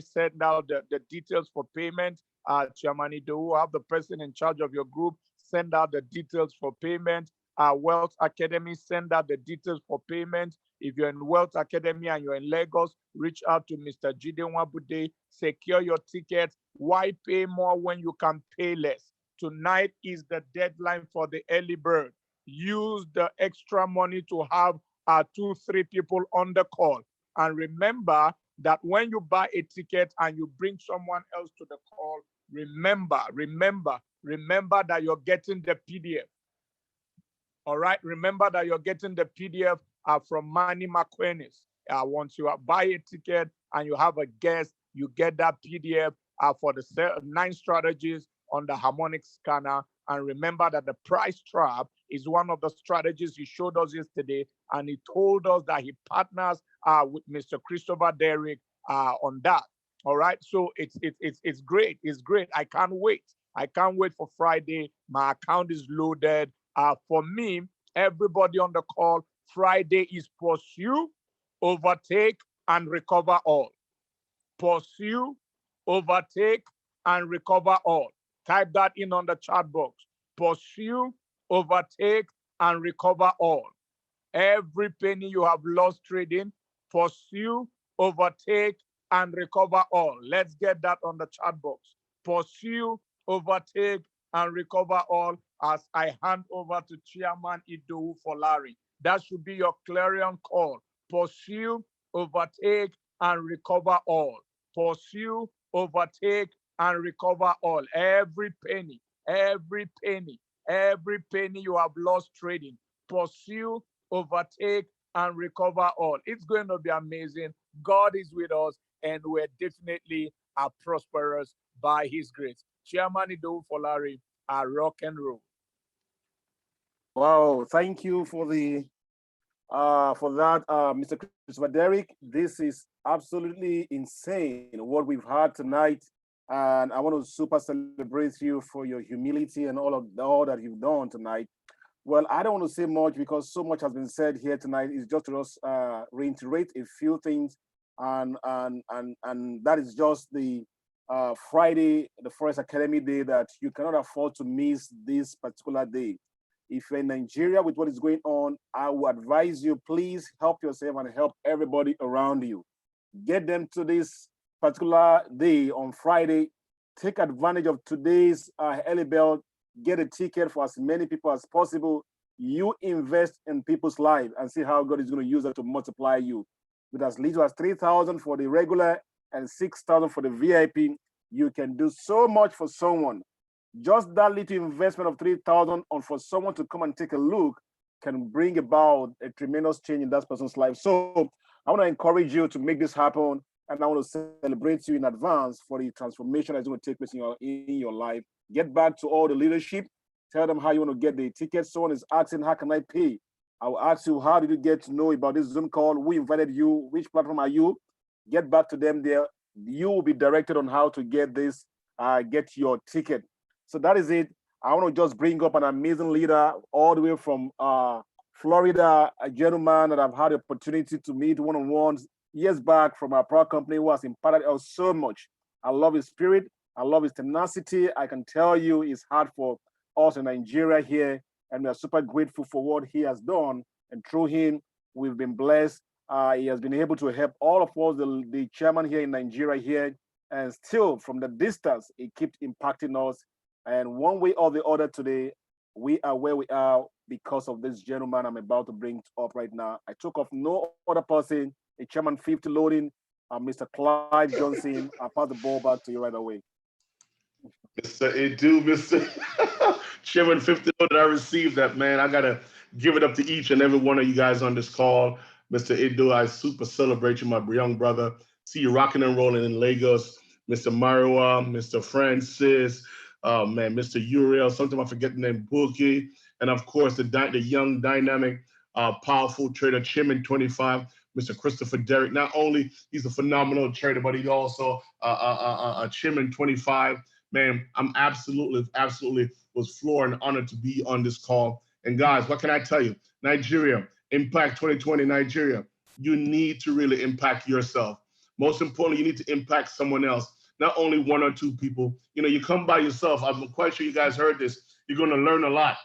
send out the details for payment. Chairman Ido, have the person in charge of your group send out the details for payment. Wealth Academy, send out the details for payment. If you're in Wealth Academy and you're in Lagos, reach out to Mr. Jide Wabude, secure your tickets. Why pay more when you can pay less? Tonight is the deadline for the early bird. Use the extra money to have 2-3 people on the call. And remember, that when you buy a ticket and you bring someone else to the call, remember that you're getting the PDF. All right, remember that you're getting the PDF from Manny McQueenis. Once you buy a ticket and you have a guest, you get that PDF for the 9 strategies on the Harmonic scanner. And remember that the price trap is one of the strategies he showed us yesterday. And he told us that he partners with Mr. Christopher Derrick on that. All right, so it's great. It's great. I can't wait. I can't wait for Friday. My account is loaded. For me, everybody on the call, Friday is pursue, overtake, and recover all. Pursue, overtake, and recover all. Type that in on the chat box. Pursue, overtake, and recover all. Every penny you have lost trading, pursue, overtake, and recover all. Let's get that on the chat box. Pursue, overtake, and recover all as I hand over to Chairman Idowu Folari. That should be your clarion call. Pursue, overtake, and recover all. Pursue, overtake, and recover all. Every penny you have lost trading, pursue, overtake, and recover all. It's going to be amazing. God is with us, and we're definitely prosperous by his grace. Chairman Idowu Folari, rock and roll. Wow, thank you for the for that, Mr. Christopher Derrick. This is absolutely insane what we've had tonight, and I want to super celebrate you for your humility and all that you've done tonight. Well, I don't want to say much because so much has been said here tonight. It's just to us reiterate a few things, and that is just the Friday, the Forex Academy Day, that you cannot afford to miss this particular day. If you're in Nigeria with what is going on, I would advise you, please help yourself and help everybody around you. Get them to this particular day on Friday. Take advantage of today's early bell. Get a ticket for as many people as possible. You invest in people's lives and see how God is going to use that to multiply you. With as little as 3,000 for the regular and 6,000 for the VIP, you can do so much for someone. Just that little investment of 3,000 on for someone to come and take a look can bring about a tremendous change in that person's life. So I want to encourage you to make this happen, and I want to celebrate you in advance for the transformation that's going to take place in your life. Get back to all the leadership. Tell them how you want to get the ticket. Someone is asking, how can I pay? I will ask you, how did you get to know about this Zoom call? Who invited you? Which platform are you? Get back to them there. You will be directed on how to get this, get your ticket. So that is it. I want to just bring up an amazing leader all the way from Florida, a gentleman that I've had the opportunity to meet one-on-ones years back from our product company, who has imparted us so much. I love his spirit. I love his tenacity. I can tell you it's hard for us in Nigeria here, and we are super grateful for what he has done. And through him, we've been blessed. He has been able to help all of us, the chairman here in Nigeria here, and still from the distance, he keeps impacting us. And one way or the other today, we are where we are because of this gentleman I'm about to bring up right now. I took off no other person, a Chairman 50 loading, Mr. Clive Johnson. I'll pass the ball back to you right away. Mr. Edu, Mr. Chairman 50 loading, I received that, man. I got to give it up to each and every one of you guys on this call. Mr. Edu, I super celebrate you, my young brother. See you rocking and rolling in Lagos. Mr. Marwa, Mr. Francis, oh man, Mr. Uriel, sometimes I forget the name, Bookie, and of course the young, dynamic, powerful trader, Chairman 25, Mr. Christopher Derrick. Not only he's a phenomenal trader, but he's also a Chairman 25. Man, I'm absolutely was floored and honored to be on this call. And guys, what can I tell you? Nigeria, Impact 2020, Nigeria, you need to really impact yourself. Most importantly, you need to impact someone else. Not only one or two people. You know, you come by yourself. I'm quite sure you guys heard this. You're going to learn a lot.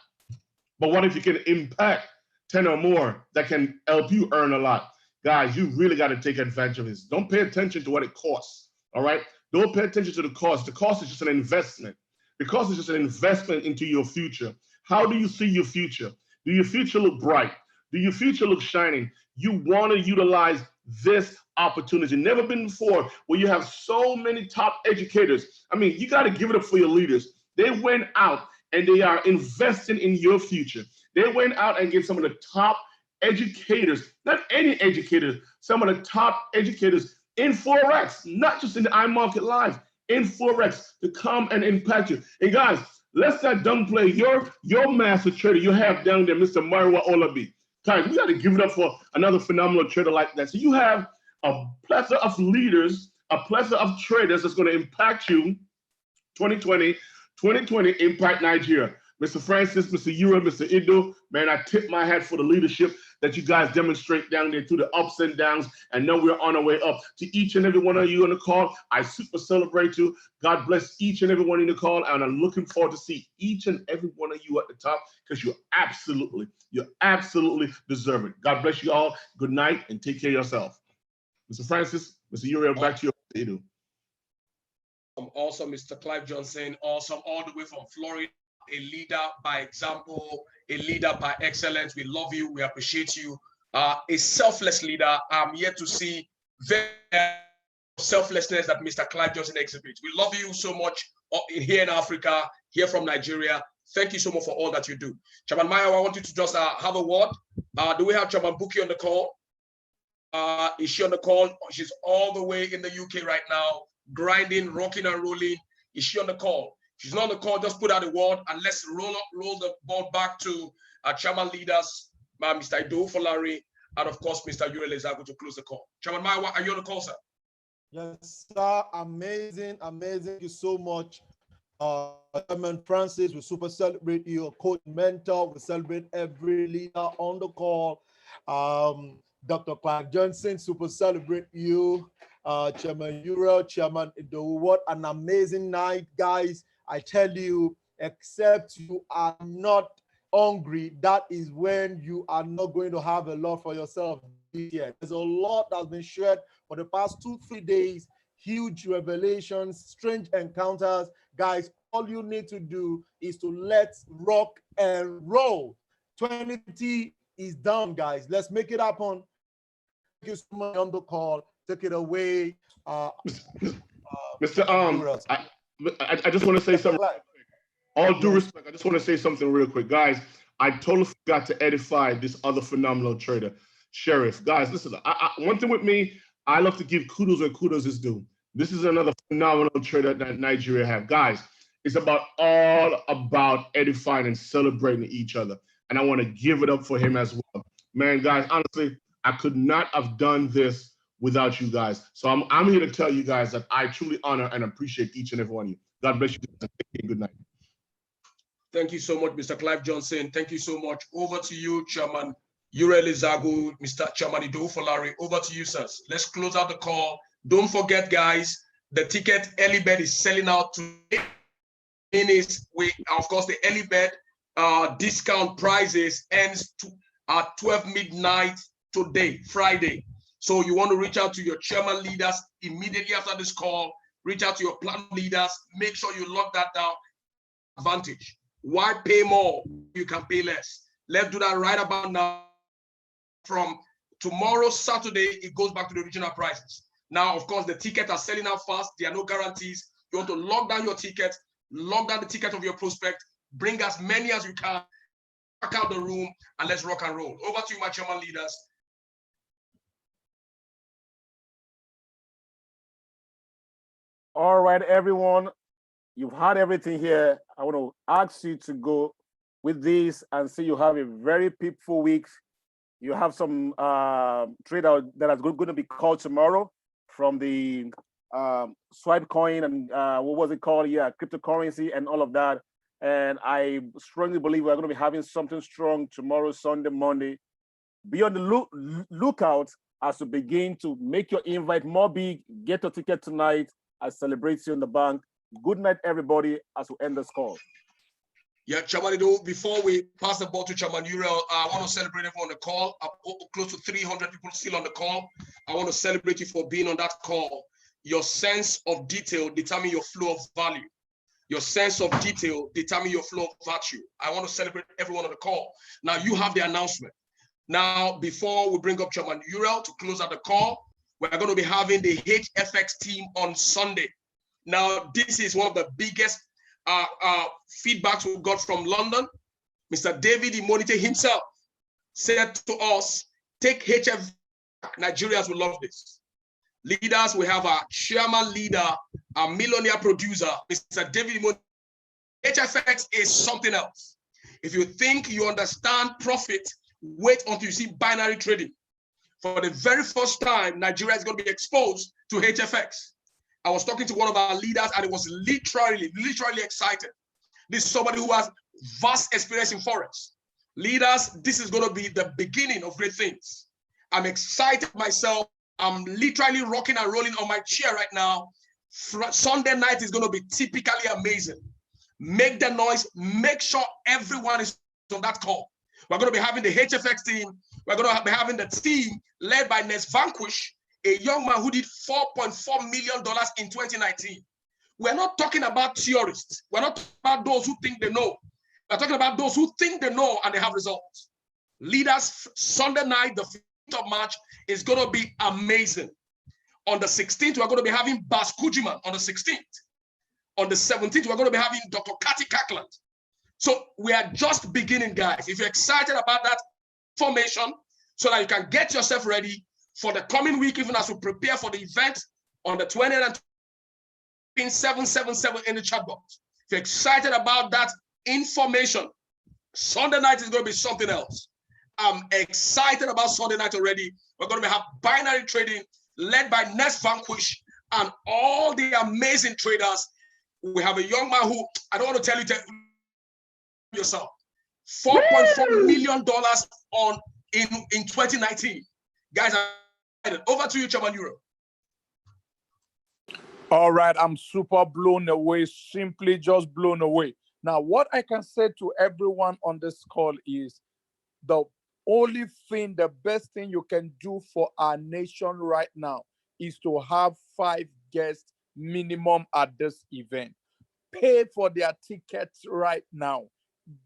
But what if you can impact 10 or more that can help you earn a lot? Guys, you really got to take advantage of this. Don't pay attention to what it costs, all right? Don't pay attention to the cost. The cost is just an investment. The cost is just an investment into your future. How do you see your future? Do your future look bright? Do your future look shining? You want to utilize this opportunity. Never been before where you have so many top educators. I mean, you got to give it up for your leaders. They went out and they are investing in your future. They went out and get some of the top educators, not any educators, some of the top educators in Forex, not just in the iMarket Live, in Forex to come and impact you. And guys, let's not downplay your master trader you have down there, Mr. Mariwa Olabi. Guys, we got to give it up for another phenomenal trader like that. So you have a plethora of leaders, a plethora of traders that's going to impact you 2020 Impact Nigeria. Mr. Francis, Mr. Ura, Mr. Ido, man, I tip my hat for the leadership that you guys demonstrate down there through the ups and downs, and know we're on our way up. To each and every one of you on the call, I super celebrate you. God bless each and every one in the call, and I'm looking forward to see each and every one of you at the top, because you're absolutely deserve it. God bless you all. Good night, and take care of yourself. Mr. Francis, Mr. Uriel, back to you, Ido. Awesome, Mr. Clive Johnson. Awesome, all the way from Florida. A leader by example, a leader by excellence. We love you. We appreciate you. A selfless leader. I'm yet to see very selflessness that Mr. Clive Johnson exhibits. We love you so much here in Africa, here from Nigeria. Thank you so much for all that you do. Chairman Maya, I want you to just have a word. Do we have Chairman Buki on the call? Is she on the call? She's all the way in the UK right now, grinding, rocking and rolling. Is she on the call? She's not on the call. Just put out a word and let's roll the ball back to our chairman leaders, Mr. Ido Folari, and of course, Mr. Yure Lezago to close the call. Chairman Maya, are you on the call, sir? Yes, sir. Amazing. Thank you so much. Chairman Francis, we super celebrate you, coach, mentor. We celebrate every leader on the call. Dr. Clive Johnson, super celebrate you. Chairman Uriel, Chairman Ido. What an amazing night, guys. I tell you, except you are not hungry, that is when you are not going to have a lot for yourself this year. There's a lot that's been shared for the past 2-3 days, huge revelations, strange encounters. Guys, all you need to do is to let's rock and roll. 2020 is done, guys. Let's make it happen. Thank you so much on the call. Take it away. Mr. I just want to say something. All due respect, I just want to say something real quick. Guys, I totally forgot to edify this other phenomenal trader, Sheriff. Guys, listen, one thing with me, I love to give kudos where kudos is due. This is another phenomenal trader that Nigeria have. Guys, it's all about edifying and celebrating each other. And I want to give it up for him as well. Man, guys, honestly, I could not have done this without you guys. So I'm here to tell you guys that I truly honor and appreciate each and every one of you. God bless you. Good night. Thank you so much, Mr. Clive Johnson. Thank you so much. Over to you, Chairman Yure Lezago, Mr. Chairman Ido Folari. Over to you, sirs. Let's close out the call. Don't forget, guys, the ticket early bird is selling out today. Of course, the early bird discount prices ends at 12 midnight today, Friday. So you want to reach out to your chairman leaders immediately after this call. Reach out to your plan leaders. Make sure you lock that down. Advantage. Why pay more? You can pay less. Let's do that right about now. From tomorrow, Saturday, it goes back to the original prices. Now, of course, the tickets are selling out fast. There are no guarantees. You want to lock down your ticket, lock down the ticket of your prospect, bring as many as you can, pack out the room, and let's rock and roll. Over to you, my chairman leaders. All right, everyone, you've had everything here. I want to ask you to go with this and see you have a very peaceful week. You have some trader that is going to be called tomorrow from the swipe coin and what was it called? Yeah, cryptocurrency and all of that. And I strongly believe we're going to be having something strong tomorrow, Sunday, Monday. Be on the lookout as you begin to make your invite more big. Get your ticket tonight. I celebrate you in the bank. Good night, everybody, as we end this call. Yeah, Chairman Ido, before we pass the ball to Chairman Uriel, I want to celebrate everyone on the call. Close to 300 people still on the call. I want to celebrate you for being on that call. Your sense of detail determines your flow of value. Your sense of detail determines your flow of virtue. I want to celebrate everyone on the call. Now, you have the announcement. Now, before we bring up Chairman Uriel to close out the call, we're going to be having the HFX team on Sunday. Now, this is one of the biggest feedbacks we got from London. Mr. David Imonite himself said to us, take HF, Nigerians will love this. Leaders, we have our chairman leader, our millionaire producer, Mr. David Imonite. HFX is something else. If you think you understand profit, wait until you see binary trading. For the very first time, Nigeria is going to be exposed to HFX. I was talking to one of our leaders and it was literally excited. This is somebody who has vast experience in Forex. Leaders, this is going to be the beginning of great things. I'm excited myself. I'm literally rocking and rolling on my chair right now. Sunday night is going to be typically amazing. Make the noise. Make sure everyone is on that call. We're going to be having the HFX team. We're going to be having the team led by Nes Vanquish, a young man who did $4.4 million in 2019. We're not talking about theorists. We're not talking about those who think they know. We're talking about those who think they know and they have results. Leaders, Sunday night, the 5th of March, is going to be amazing. On the 16th, we're going to be having Bas Kujiman on the 16th. On the 17th, we're going to be having Dr. Kati Kakland. So we are just beginning, guys. If you're excited about that information, so that you can get yourself ready for the coming week, even as we prepare for the event on the 20th and 777 in the chat box. If you're excited about that information, Sunday night is going to be something else. I'm excited about Sunday night already. We're going to have binary trading led by Nes Vanquish and all the amazing traders. We have a young man who, I don't want to tell you yourself, $4.4 million in 2019. Guys, over to you, Chairman Euro. All right, I'm super blown away, simply just blown away. Now, what I can say to everyone on this call is the only thing, the best thing you can do for our nation right now is to have 5 guests minimum at this event. Pay for their tickets right now.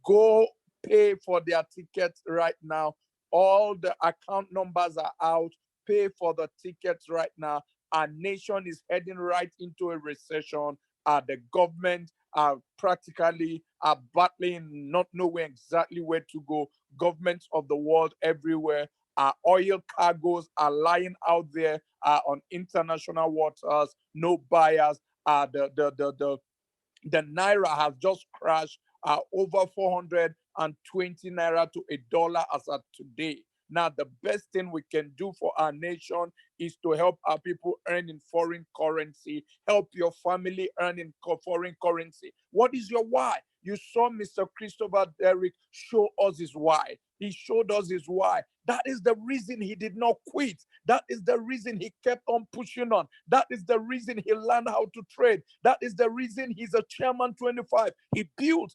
Go pay for their tickets right now. All the account numbers are out. Pay for the tickets right now. Our nation is heading right into a recession. The government are practically battling, not knowing exactly where to go. Governments of the world everywhere. Our oil cargoes are lying out there on international waters. No buyers. The naira has just crashed over 420 naira to $1 as of today. Now, the best thing we can do for our nation is to help our people earn in foreign currency, help your family earn in foreign currency. What is your why? You saw Mr. Christopher Derrick show us his why. He showed us his why. That is the reason he did not quit. That is the reason he kept on pushing on. That is the reason he learned how to trade. That is the reason he's a chairman 25. He built.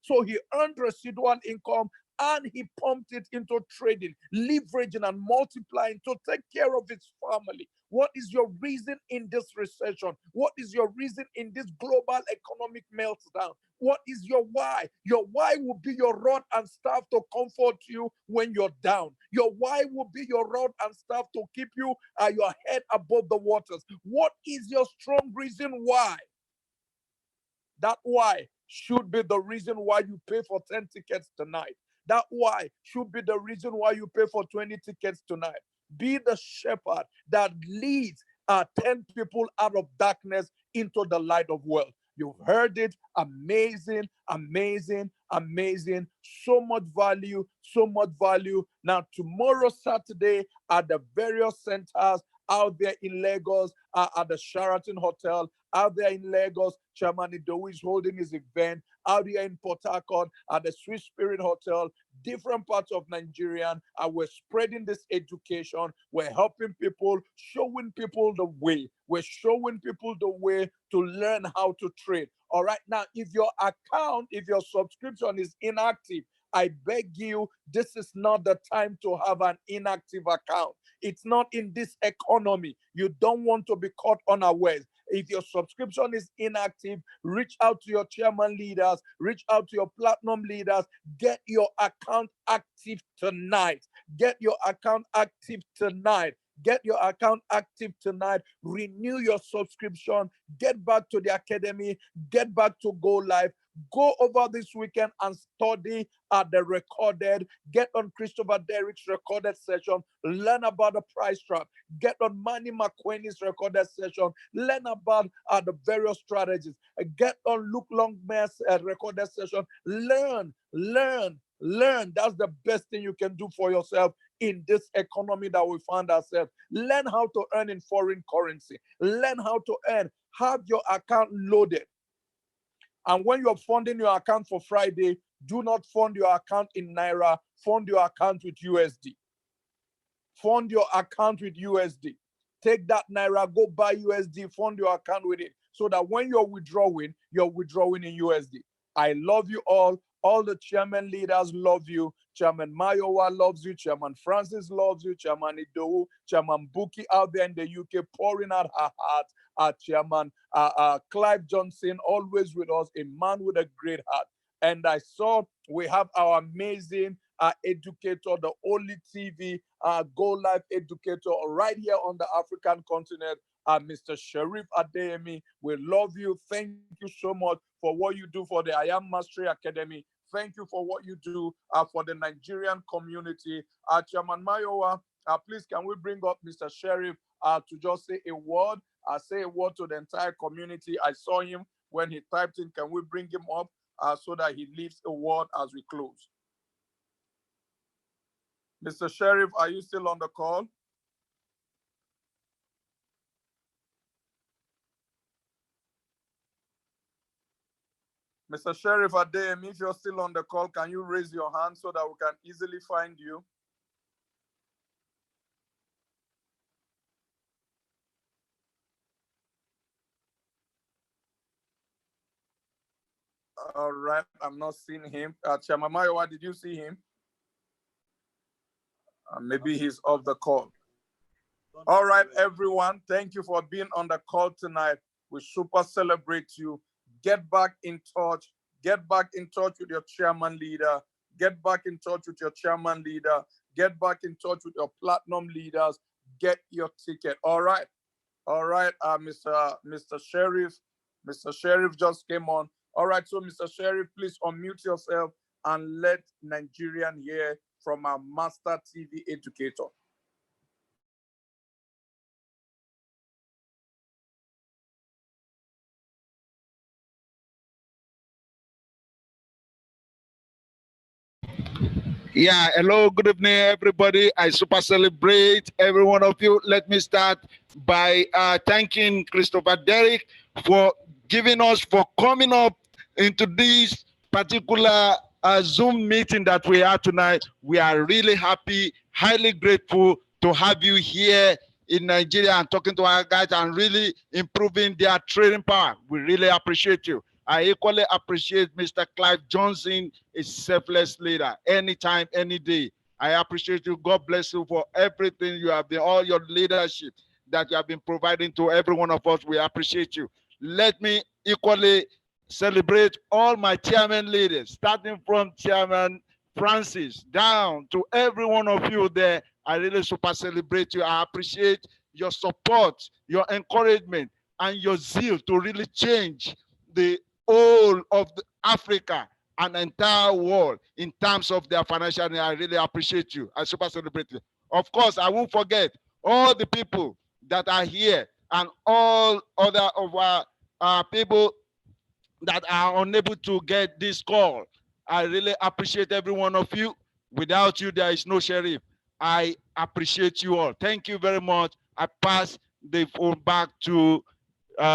So he earned residual income and he pumped it into trading, leveraging and multiplying to take care of his family. What is your reason in this recession? What is your reason in this global economic meltdown? What is your why? Your why will be your rod and staff to comfort you when you're down. Your why will be your rod and staff to keep you your head above the waters. What is your strong reason why? That why should be the reason why you pay for 10 tickets tonight. That why should be the reason why you pay for 20 tickets tonight. Be the shepherd that leads 10 people out of darkness into the light of wealth. You've heard it. Amazing, amazing, amazing. So much value, so much value. Now, tomorrow, Saturday, at the various centers out there in Lagos, at the Sheraton Hotel, out there in Lagos, Chairman Idowu is holding his event. Out here in Port Harcourt, at the Swiss Spirit Hotel, different parts of Nigeria, we're spreading this education. We're helping people, showing people the way. We're showing people the way to learn how to trade. All right, now, if your account, if your subscription is inactive, I beg you, this is not the time to have an inactive account. It's not in this economy. You don't want to be caught unawares. If your subscription is inactive, reach out to your chairman leaders, reach out to your platinum leaders, get your account active tonight. Get your account active tonight. Get your account active tonight. Renew your subscription. Get back to the academy. Get back to Go Live. Go over this weekend and study at the recorded. Get on Christopher Derrick's recorded session. Learn about the price trap. Get on Manny McQueen's recorded session. Learn about the various strategies. Get on Luke Longmare's recorded session. Learn. That's the best thing you can do for yourself in this economy that we find ourselves. Learn how to earn in foreign currency. Learn how to earn. Have your account loaded. And when you're funding your account for Friday, do not fund your account in Naira. Fund your account with USD. Fund your account with USD. Take that Naira, go buy USD, fund your account with it, so that when you're withdrawing in USD. I love you all. All the chairman leaders love you. Chairman Mayowa loves you. Chairman Francis loves you. Chairman Idowu, Chairman Buki out there in the UK pouring out her heart. Chairman Clive Johnson, always with us, a man with a great heart. And I saw we have our amazing educator, the only TV Go Live educator right here on the African continent, Mr. Sharif Adeyemi. We love you. Thank you so much for what you do for the I Am Mastery Academy. Thank you for what you do for the Nigerian community. Chairman Mayowa, please can we bring up Mr. Sharif to just say a word? Say a word to the entire community. I saw him when he typed in. Can we bring him up so that he leaves a word as we close? Mr. Sheriff, are you still on the call? Mr. Sheriff Adeyemi, if you're still on the call, can you raise your hand so that we can easily find you? All right, I'm not seeing him. Chairman Mayowa, did you see him? Maybe he's off the call. All right, everyone, thank you for being on the call tonight. We super celebrate you. Get back in touch. Get back in touch with your chairman leader. Get back in touch with your chairman leader. Get back in touch with your platinum leaders. Get your ticket. All right. All right, Mr. Sheriff. Mr. Sheriff just came on. All right, so Mr. Sheriff, please unmute yourself and let Nigerian hear from our master TV educator. Yeah, hello, good evening, everybody. I super celebrate every one of you. Let me start by thanking Christopher Derrick for coming up into this particular Zoom meeting that we are tonight. We are really happy, highly grateful to have you here in Nigeria and talking to our guys and really improving their trading power. We really appreciate you. I equally appreciate Mr. Clive Johnson, a selfless leader, anytime, any day. I appreciate you. God bless you for everything you have been, all your leadership that you have been providing to every one of us. We appreciate you. Let me equally celebrate all my chairman leaders, starting from Chairman Francis down to every one of you there. I really super celebrate you. I appreciate your support, your encouragement, and your zeal to really change the whole of Africa and the entire world in terms of their financial need. I really appreciate you. I super celebrate you. Of course, I won't forget all the people that are here and all other of our people that are unable to get this call. I really appreciate every one of you. Without you, there is no sheriff. I appreciate you all. Thank you very much. I pass the phone back to